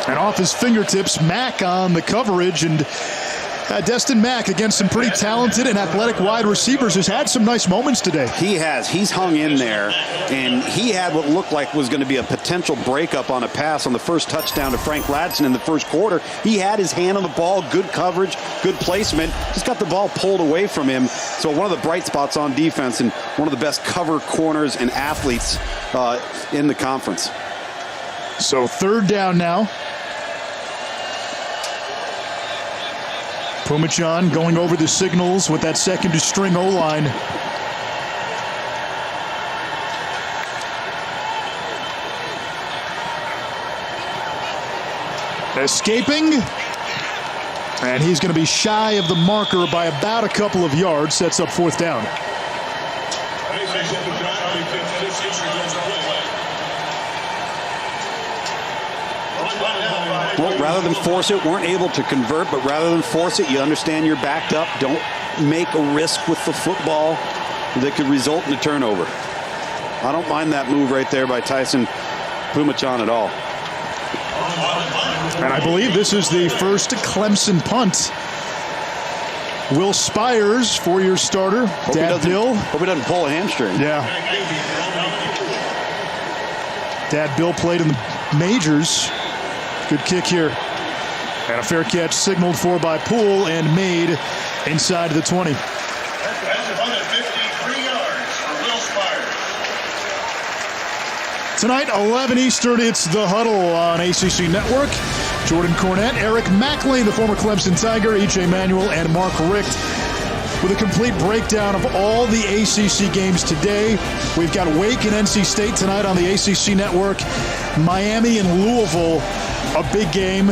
And off his fingertips, Mack on the coverage, and Destin Mack, against some pretty talented and athletic wide receivers, has had some nice moments today. He has. He's hung in there, and he had what looked like was going to be a potential breakup on a pass on the first touchdown to Frank Ladson in the first quarter. He had his hand on the ball, good coverage, good placement, just got the ball pulled away from him. So one of the bright spots on defense and one of the best cover corners and athletes in the conference. So third down now. Pumachan going over the signals with that second-string O-line. Escaping. And he's going to be shy of the marker by about a couple of yards. Sets up fourth down. Well, rather than force it, weren't able to convert, but rather than force it, you understand you're backed up. Don't make a risk with the football that could result in a turnover. I don't mind that move right there by Tyson Pumachan at all. And I believe this is the first Clemson punt. Will Spires, four-year starter. Dad Bill. Hope he doesn't pull a hamstring. Yeah. Dad Bill played in the majors. Good kick here. And a fair catch signaled for by Poole and made inside the 20. That's about 53 yards for Will Spires. Tonight, 11 Eastern, it's The Huddle on ACC Network. Jordan Cornette, Eric Macklin, the former Clemson Tiger, E.J. Manuel, and Mark Richt with a complete breakdown of all the ACC games today. We've got Wake and NC State tonight on the ACC Network. Miami and Louisville, a big game.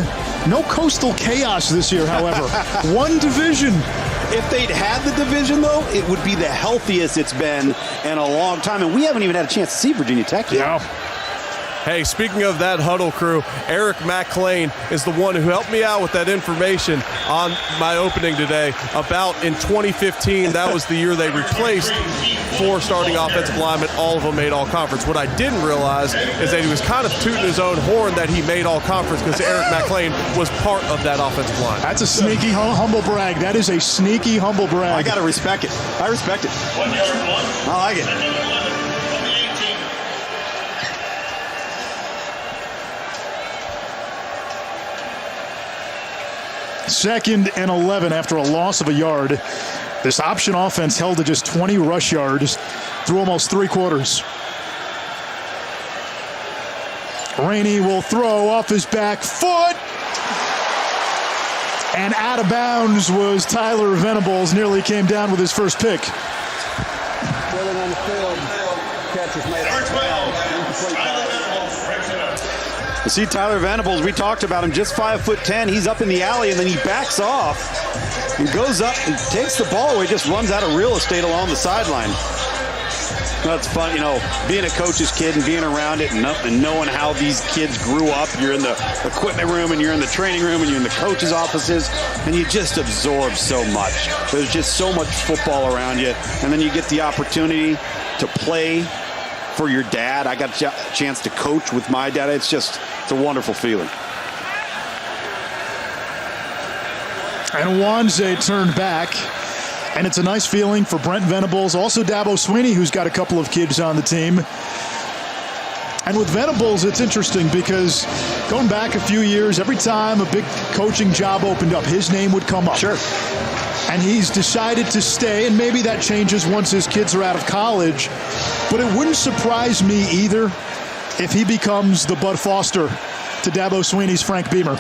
No coastal chaos this year, however. One division. If they'd had the division, though, it would be the healthiest it's been in a long time. And we haven't even had a chance to see Virginia Tech yet. Yeah. Hey, speaking of that huddle crew, Eric McClain is the one who helped me out with that information on my opening today about in 2015, that was the year they replaced 4 starting offensive linemen. All of them made all-conference. What I didn't realize is that he was kind of tooting his own horn that he made all-conference because Eric McClain was part of that offensive line. That's a sneaky, humble brag. That is a sneaky, humble brag. I got to respect it. I respect it. I like it. Second and 11 after a loss of a yard. This option offense held to just 20 rush yards through almost 3 quarters. Rainey will throw off his back foot. And out of bounds was Tyler Venables. Nearly came down with his first pick. Filling on the field. Catch was made. You see Tyler Venables, we talked about him, just 5'10". He's up in the alley, and then he backs off and goes up and takes the ball away, just runs out of real estate along the sideline. That's fun, being a coach's kid and being around it and knowing how these kids grew up. You're in the equipment room and you're in the training room and you're in the coach's offices, and you just absorb so much. There's just so much football around you, and then you get the opportunity to play for your dad. I got a chance to coach with my dad. It's a wonderful feeling. And Wanze turned back. And it's a nice feeling for Brent Venables. Also Dabo Swinney, who's got a couple of kids on the team. And with Venables, it's interesting because going back a few years, every time a big coaching job opened up, his name would come up. Sure. And he's decided to stay, and maybe that changes once his kids are out of college. But it wouldn't surprise me either if he becomes the Bud Foster to Dabo Swinney's Frank Beamer.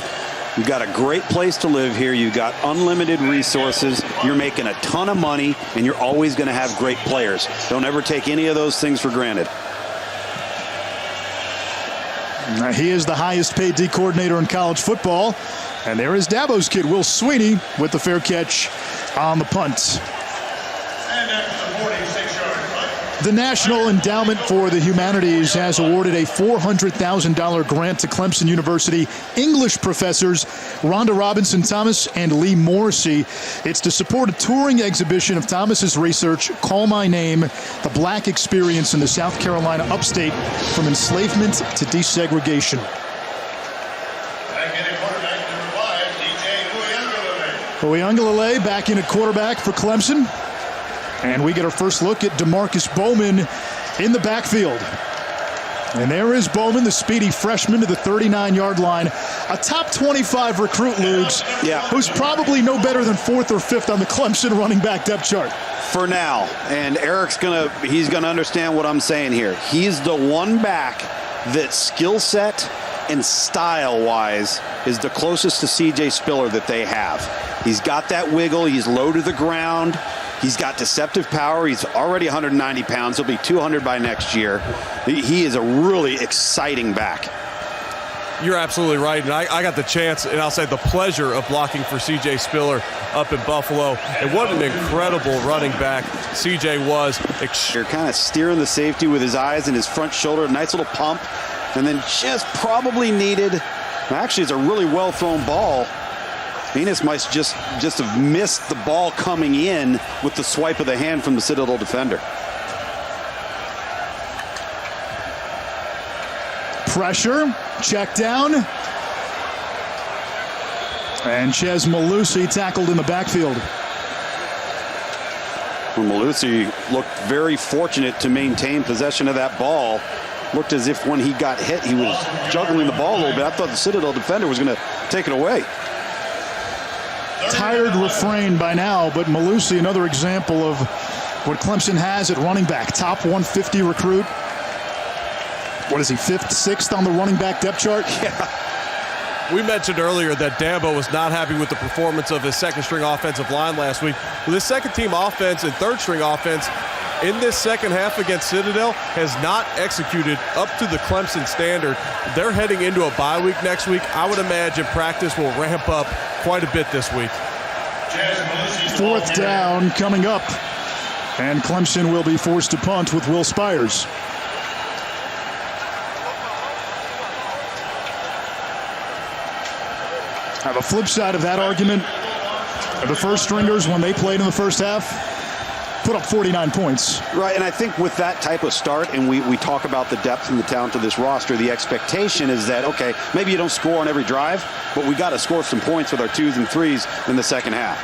You've got a great place to live here. You've got unlimited resources. You're making a ton of money, and you're always going to have great players. Don't ever take any of those things for granted. Now, he is the highest paid D coordinator in college football. And there is Dabo's kid, Will Swinney, with the fair catch on the punt. And after the 46-yard punt, The National Endowment for the Humanities has awarded a $400,000 grant to Clemson University English professors Rhonda Robinson Thomas and Lee Morrissey. It's to support a touring exhibition of Thomas's research, Call My Name, the Black Experience in the South Carolina Upstate from Enslavement to Desegregation. Uyunglele back in at quarterback for Clemson. And we get our first look at DeMarcus Bowman in the backfield. And there is Bowman, the speedy freshman, to the 39-yard line. A top 25 recruit, Lugs, who's probably no better than 4th or 5th on the Clemson running back depth chart. For now. And Eric's he's gonna understand what I'm saying here. He's the one back that skill set and style-wise is the closest to C.J. Spiller that they have. He's got that wiggle. He's low to the ground. He's got deceptive power. He's already 190 pounds. He'll be 200 by next year. He is a really exciting back. You're absolutely right. And I got the chance, and I'll say the pleasure of blocking for C.J. Spiller up in Buffalo. And what an incredible running back C.J. was. You're kind of steering the safety with his eyes and his front shoulder. Nice little pump. And then just probably needed, actually it's a really well thrown ball. Venus might just have missed the ball coming in with the swipe of the hand from the Citadel defender. Pressure, check down. And Ches Malusi tackled in the backfield. Well, Malusi looked very fortunate to maintain possession of that ball. Looked as if when he got hit, he was juggling the ball a little bit. I thought the Citadel defender was going to take it away. Tired refrain by now, but Malusi, another example of what Clemson has at running back. Top 150 recruit. What is he, 5th, 6th on the running back depth chart? Yeah. We mentioned earlier that Dabo was not happy with the performance of his second-string offensive line last week. Well, this second-team offense and third-string offense in this second half against Citadel has not executed up to the Clemson standard. They're heading into a bye week next week. I would imagine practice will ramp up quite a bit this week. 4th down coming up. And Clemson will be forced to punt with Will Spires. Now, the flip side of that argument, the first stringers, when they played in the first half, put up 49 points. Right, and I think with that type of start, and we talk about the depth and the talent of this roster, the expectation is that, okay, maybe you don't score on every drive, but we got to score some points with our 2s and 3s in the second half.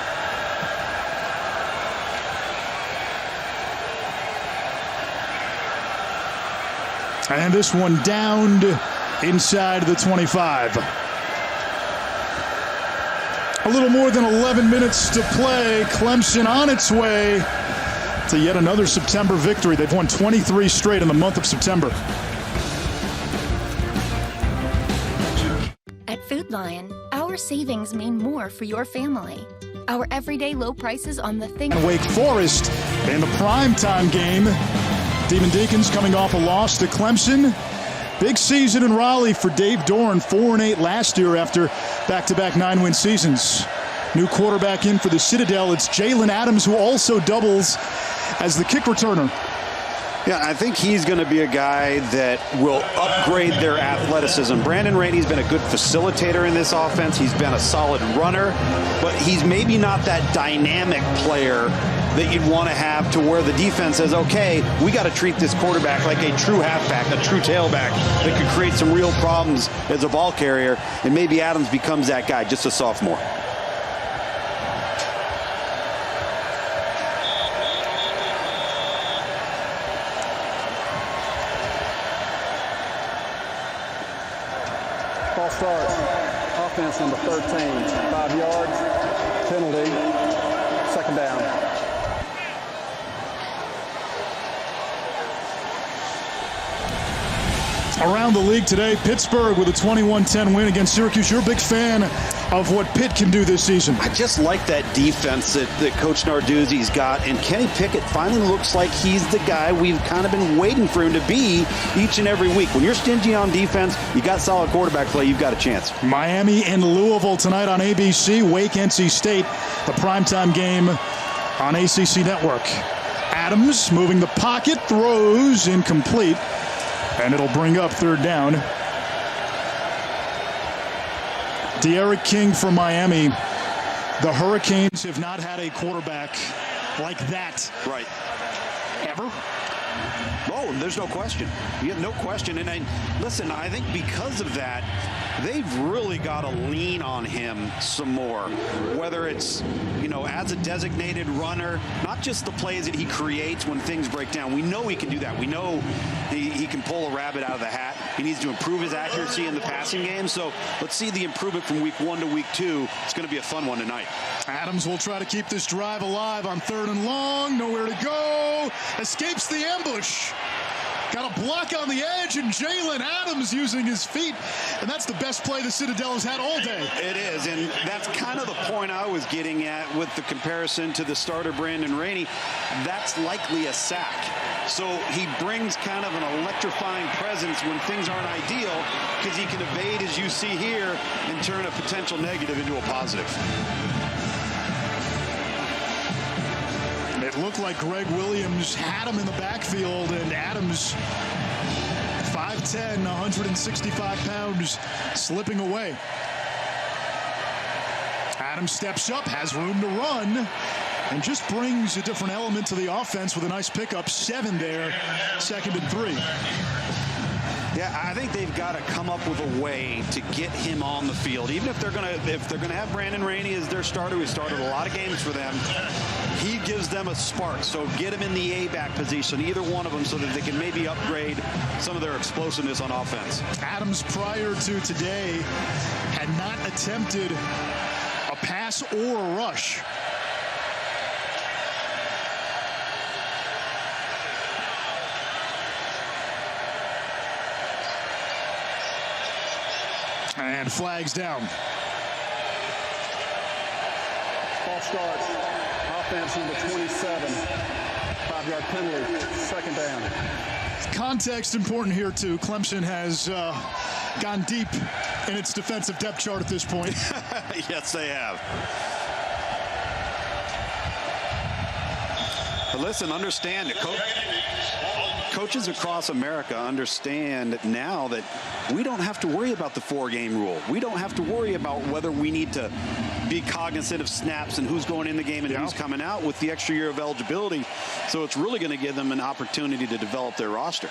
And this one downed inside the 25. A little more than 11 minutes to play. Clemson on its way to yet another September victory. They've won 23 straight in the month of September. At Food Lion, our savings mean more for your family. Our everyday low prices on the things. Wake Forest in the primetime game. Demon Deacons coming off a loss to Clemson. Big season in Raleigh for Dave Doran, 4-8 last year after back-to-back 9-win seasons. New quarterback in for the Citadel. It's Jalen Adams, who also doubles as the kick returner. Yeah, I think he's going to be a guy that will upgrade their athleticism. Brandon Rainey's been a good facilitator in this offense. He's been a solid runner, but he's maybe not that dynamic player that you'd want to have to where the defense says, okay, we got to treat this quarterback like a true halfback, a true tailback that could create some real problems as a ball carrier, and maybe Adams becomes that guy, just a sophomore. False start. Offense number 13. 5 yards. Penalty. 2nd down. Around the league today, Pittsburgh with a 21-10 win against Syracuse. You're a big fan of what Pitt can do this season. I just like that defense that Coach Narduzzi's got, and Kenny Pickett finally looks like he's the guy we've kind of been waiting for him to be each and every week. When you're stingy on defense, you got solid quarterback play, you've got a chance. Miami and Louisville tonight on ABC. Wake, NC State, the primetime game on ACC Network. Adams moving the pocket, throws incomplete, and it'll bring up third down. De'Aaron King from Miami. The Hurricanes have not had a quarterback like that. Right. Ever? Oh, there's no question. You have no question. And listen, I think because of that, they've really got to lean on him some more. Whether it's, as a designated runner, not just the plays that he creates when things break down. We know he can do that. We know he can pull a rabbit out of the hat. He needs to improve his accuracy in the passing game. So let's see the improvement from week 1 to week 2. It's going to be a fun one tonight. Adams will try to keep this drive alive on 3rd and long. Nowhere to go. Escapes the ambush. Got a block on the edge, and Jalen Adams using his feet. And that's the best play the Citadel has had all day. It is, and that's kind of the point I was getting at with the comparison to the starter, Brandon Rainey. That's likely a sack. So he brings kind of an electrifying presence when things aren't ideal because he can evade, as you see here, and turn a potential negative into a positive. It looked like Greg Williams had him in the backfield, and Adams, 5'10", 165 pounds, slipping away. Adams steps up, has room to run, and just brings a different element to the offense with a nice pickup. 7 there, 2nd and 3. Yeah, I think they've got to come up with a way to get him on the field. Even if they're gonna have Brandon Rainey as their starter, who started a lot of games for them, he gives them a spark. So get him in the A-back position, either one of them, so that they can maybe upgrade some of their explosiveness on offense. Adams, prior to today, had not attempted a pass or a rush. And flags down. False start. Offense number 27. 5-yard penalty. 2nd down. Context important here, too. Clemson has gone deep in its defensive depth chart at this point. Yes, they have. But listen, understand that coaches across America understand now that we don't have to worry about the 4-game rule. We don't have to worry about whether we need to be cognizant of snaps and who's going in the game and who's coming out with the extra year of eligibility. So it's really going to give them an opportunity to develop their roster.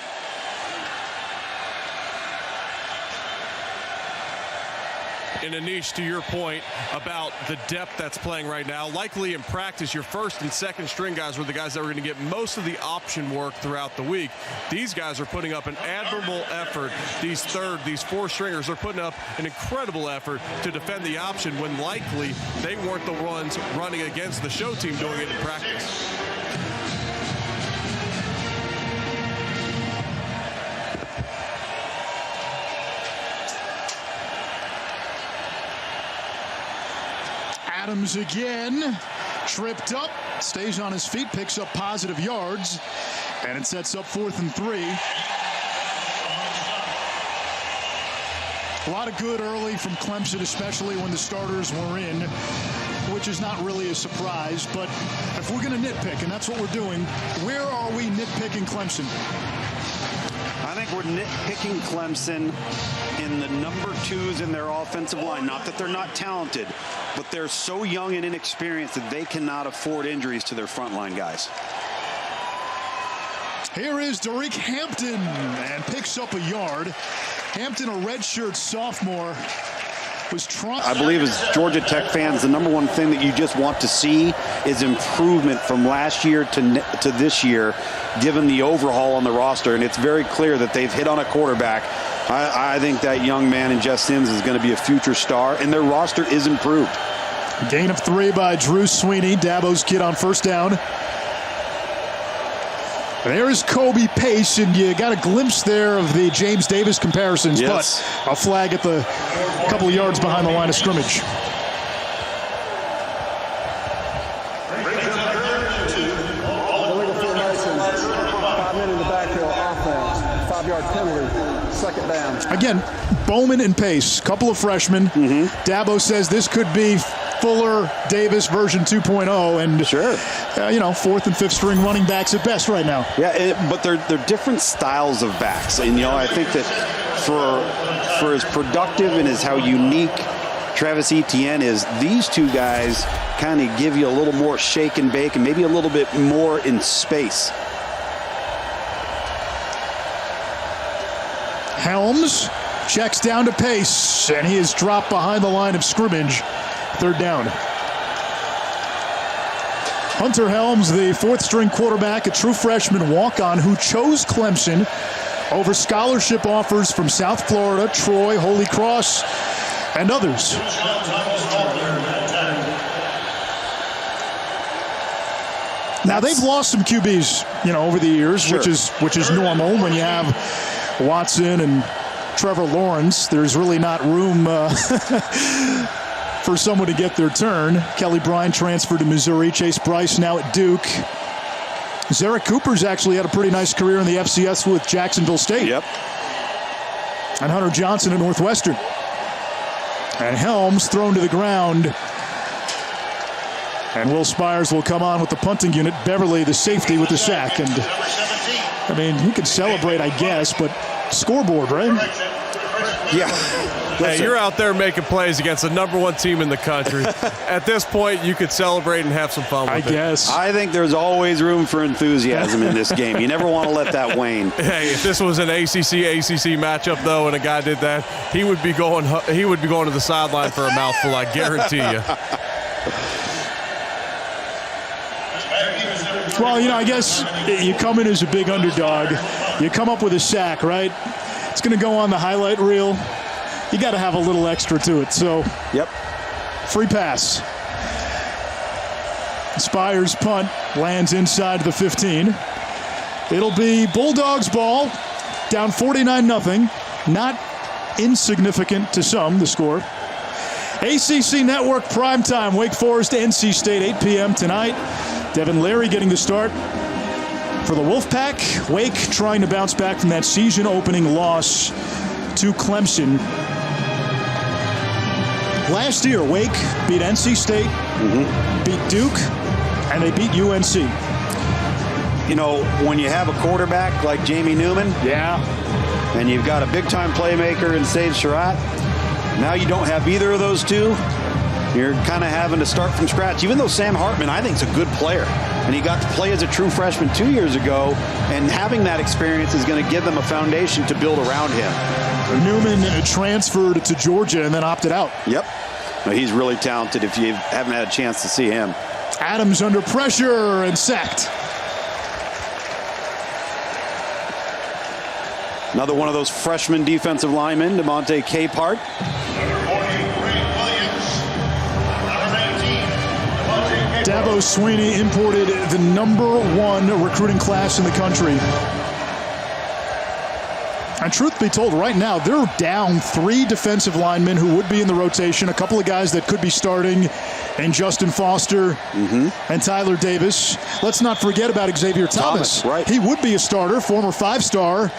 In Anish, to your point about the depth that's playing right now, likely in practice, your 1st and 2nd string guys were the guys that were going to get most of the option work throughout the week. These guys are putting up an admirable effort. These 4 stringers are putting up an incredible effort to defend the option when likely they weren't the ones running against the show team doing it in practice. Adams again, tripped up, stays on his feet, picks up positive yards, and it sets up 4th and 3. A lot of good early from Clemson, especially when the starters were in, which is not really a surprise. But if we're going to nitpick, and that's what we're doing, where are we nitpicking Clemson? I think we're nitpicking Clemson in the number 2s in their offensive line. Not that they're not talented, but they're so young and inexperienced that they cannot afford injuries to their frontline guys. Here is Derek Hampton and picks up a yard. Hampton, a redshirt sophomore, was trying. I believe as Georgia Tech fans, the number one thing that you just want to see is improvement from last year to this year, given the overhaul on the roster. And it's very clear that they've hit on a quarterback. I think that young man in Jess Sims is going to be a future star, and their roster is improved. Gain of 3 by Drew Sweeney, Dabo's kid on 1st down. There's Kobe Pace, and you got a glimpse there of the James Davis comparisons, yes. But a flag at the couple of yards behind the line of scrimmage. Illegal formation, 5 men in the backfield, offense, 5-yard penalty, 2nd down. Again, Bowman and Pace, couple of freshmen. Dabo says this could be Fuller, Davis version 2.0, and fourth and fifth string running backs at best right now. Yeah, but they're different styles of backs, and I think that for as productive and as how unique Travis Etienne is, these two guys kind of give you a little more shake and bake and maybe a little bit more in space. Helms checks down to Pace, and he is dropped behind the line of scrimmage. Third down. Hunter Helms, the fourth-string quarterback, a true freshman walk-on who chose Clemson over scholarship offers from South Florida, Troy, Holy Cross, and others. Now, they've lost some QBs, over the years, which is normal when you have Watson and Trevor Lawrence. There's really not room for someone to get their turn. Kelly Bryant transferred to Missouri. Chase Bryce now at Duke. Zarek Cooper's actually had a pretty nice career in the FCS with Jacksonville State. Yep. And Hunter Johnson at Northwestern. And Helms thrown to the ground. And Will Spires will come on with the punting unit. Beverly, the safety, with the sack. And, he can celebrate, I guess, but scoreboard, right? Yeah. Hey, you're out there making plays against the number one team in the country. At this point, you could celebrate and have some fun with it. I guess. I think there's always room for enthusiasm in this game. You never want to let that wane. Hey, if this was an ACC matchup, though, and a guy did that, he would be going to the sideline for a mouthful, I guarantee you. Well, I guess you come in as a big underdog. You come up with a sack, right? It's going to go on the highlight reel. You got to have a little extra to it. So, yep. Free pass. Spires punt lands inside the 15. It'll be Bulldogs ball, down 49-0. Not insignificant to some, the score. ACC Network primetime, Wake Forest, NC State, 8 p.m. tonight. Devin Leary getting the start for the Wolfpack. Wake trying to bounce back from that season-opening loss to Clemson. Last year, Wake beat NC State, beat Duke, and they beat UNC. When you have a quarterback like Jamie Newman, and you've got a big-time playmaker in Sage Surratt, now you don't have either of those two. You're kind of having to start from scratch. Even though Sam Hartman, I think, is a good player, and he got to play as a true freshman 2 years ago, and having that experience is going to give them a foundation to build around him. Newman transferred to Georgia and then opted out. Yep. No, he's really talented if you haven't had a chance to see him. Adams under pressure and sacked. Another one of those freshman defensive linemen, DeMonte Capehart. Dabo Swinney imported the #1 recruiting class in the country. And truth be told, right now, they're down 3 defensive linemen who would be in the rotation, a couple of guys that could be starting, and Justin Foster and Tyler Davis. Let's not forget about Xavier Thomas. Right. He would be a starter, former 5-star.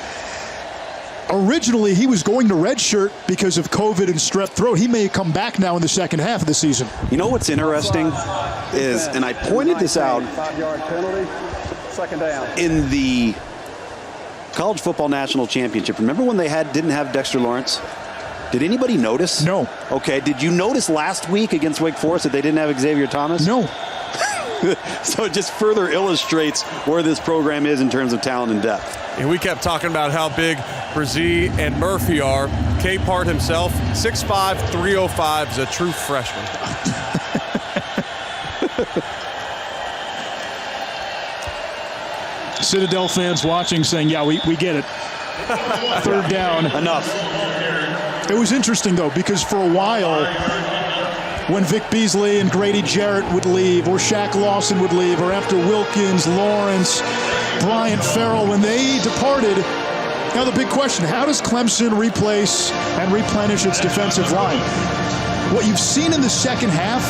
Originally, he was going to redshirt because of COVID and strep throat. He may come back now in the second half of the season. You know what's interesting is, and I pointed this out 5-yard penalty, second down. In the College Football National Championship. Remember when they didn't have Dexter Lawrence? Did anybody notice? No. Okay, did you notice last week against Wake Forest that they didn't have Xavier Thomas? No. So it just further illustrates where this program is in terms of talent and depth. And we kept talking about how big Brzee and Murphy are. Capehart himself, 6'5", 305, is a true freshman. Citadel fans watching saying, yeah, we get it. Third down. Enough. It was interesting, though, because for a while, when Vic Beasley and Grady Jarrett would leave, or Shaq Lawson would leave, or after Wilkins, Lawrence, Bryant Farrell, when they departed, now the big question, how does Clemson replace and replenish its defensive line? What you've seen in the second half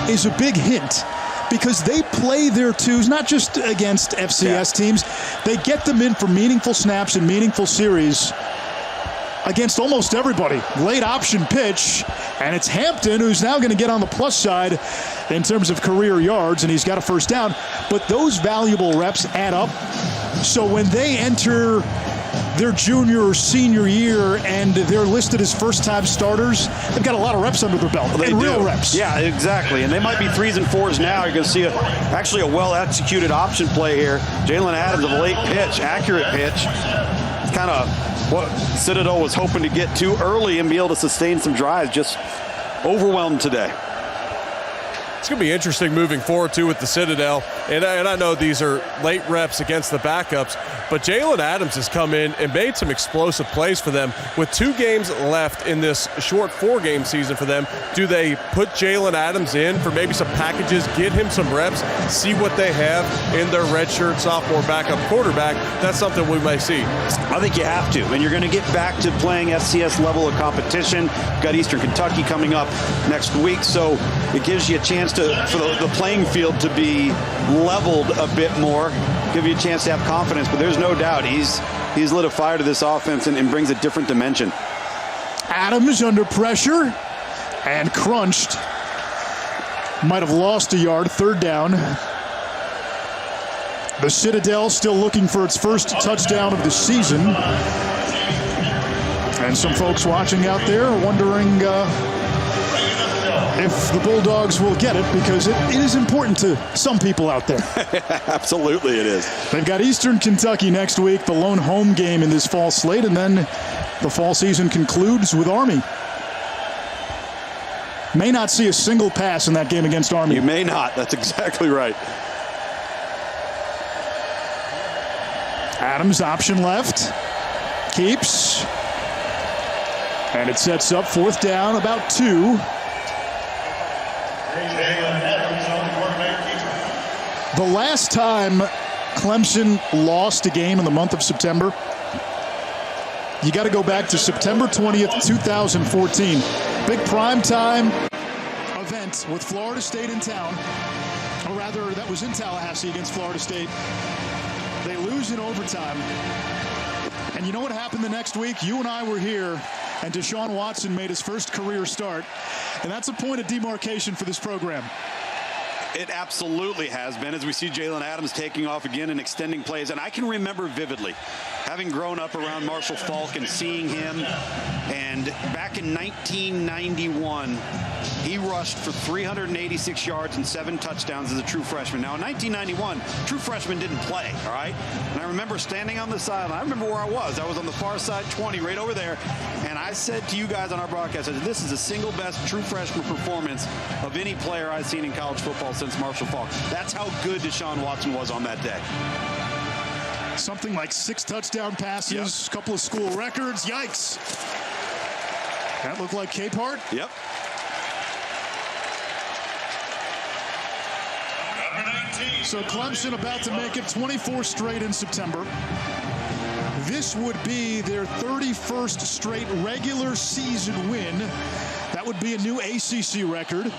is a big hint, because they play their twos, not just against FCS teams. They get them in for meaningful snaps and meaningful series. against almost everybody. Late option pitch, and it's Hampton who's now going to get on the plus side in terms of career yards, and he's got a first down. But those valuable reps add up. So when they enter their junior or senior year and they're listed as first-time starters, they've got a lot of reps under their belt, real reps. Yeah, exactly. And they might be 3s and 4s now. You're going to see actually a well-executed option play here. Jalen Adams, a late pitch, accurate pitch. It's kind of what Citadel was hoping to get to early and be able to sustain some drives. Just overwhelmed today. It's going to be interesting moving forward, too, with the Citadel. And I know these are late reps against the backups, but Jalen Adams has come in and made some explosive plays for them. With 2 games left in this short 4-game season for them, do they put Jalen Adams in for maybe some packages, get him some reps, see what they have in their redshirt sophomore backup quarterback? That's something we may see. I think you have to, and you're going to get back to playing FCS level of competition. You've got Eastern Kentucky coming up next week, so it gives you a chance for the playing field to be leveled a bit more, give you a chance to have confidence. But there's no doubt he's lit a fire to this offense and brings a different dimension. Adams under pressure and crunched. Might have lost a yard, 3rd down. The Citadel still looking for its first touchdown of the season. And some folks watching out there are wondering if the Bulldogs will get it, because it is important to some people out there. Absolutely it is. They've got Eastern Kentucky next week, the lone home game in this fall slate, and then the fall season concludes with Army. May not see a single pass in that game against Army. You may not. That's exactly right. Adams option left. Keeps. And it sets up 4th down, about 2. The last time Clemson lost a game in the month of September, you got to go back to September 20th, 2014. Big primetime event with Florida State in town. Or rather, that was in Tallahassee against Florida State. They lose in overtime. And you know what happened the next week? You and I were here, and Deshaun Watson made his first career start. And that's a point of demarcation for this program. It absolutely has been, as we see Jalen Adams taking off again and extending plays. And I can remember vividly having grown up around Marshall Faulk and seeing him. And back in 1991, he rushed for 386 yards and 7 touchdowns as a true freshman. Now, in 1991, true freshmen didn't play, all right? And I remember standing on the sideline. I remember where I was. I was on the far side 20, right over there. And I said to you guys on our broadcast, I said, this is the single best true freshman performance of any player I've seen in college football since Marshall Faulk. That's how good Deshaun Watson was on that day. Something like 6 touchdown passes, a couple of school records. Yikes. That looked like Capehart? Yep. So Clemson about to make it 24 straight in September. This would be their 31st straight regular season win. That would be a new ACC record.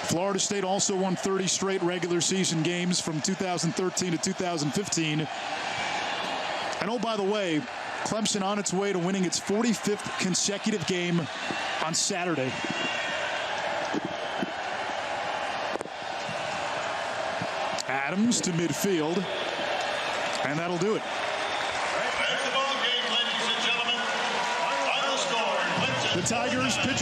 Florida State also won 30 straight regular season games from 2013 to 2015. And oh, by the way, Clemson on its way to winning its 45th consecutive game on Saturday. Adams to midfield, and that'll do it. The Tigers pitch.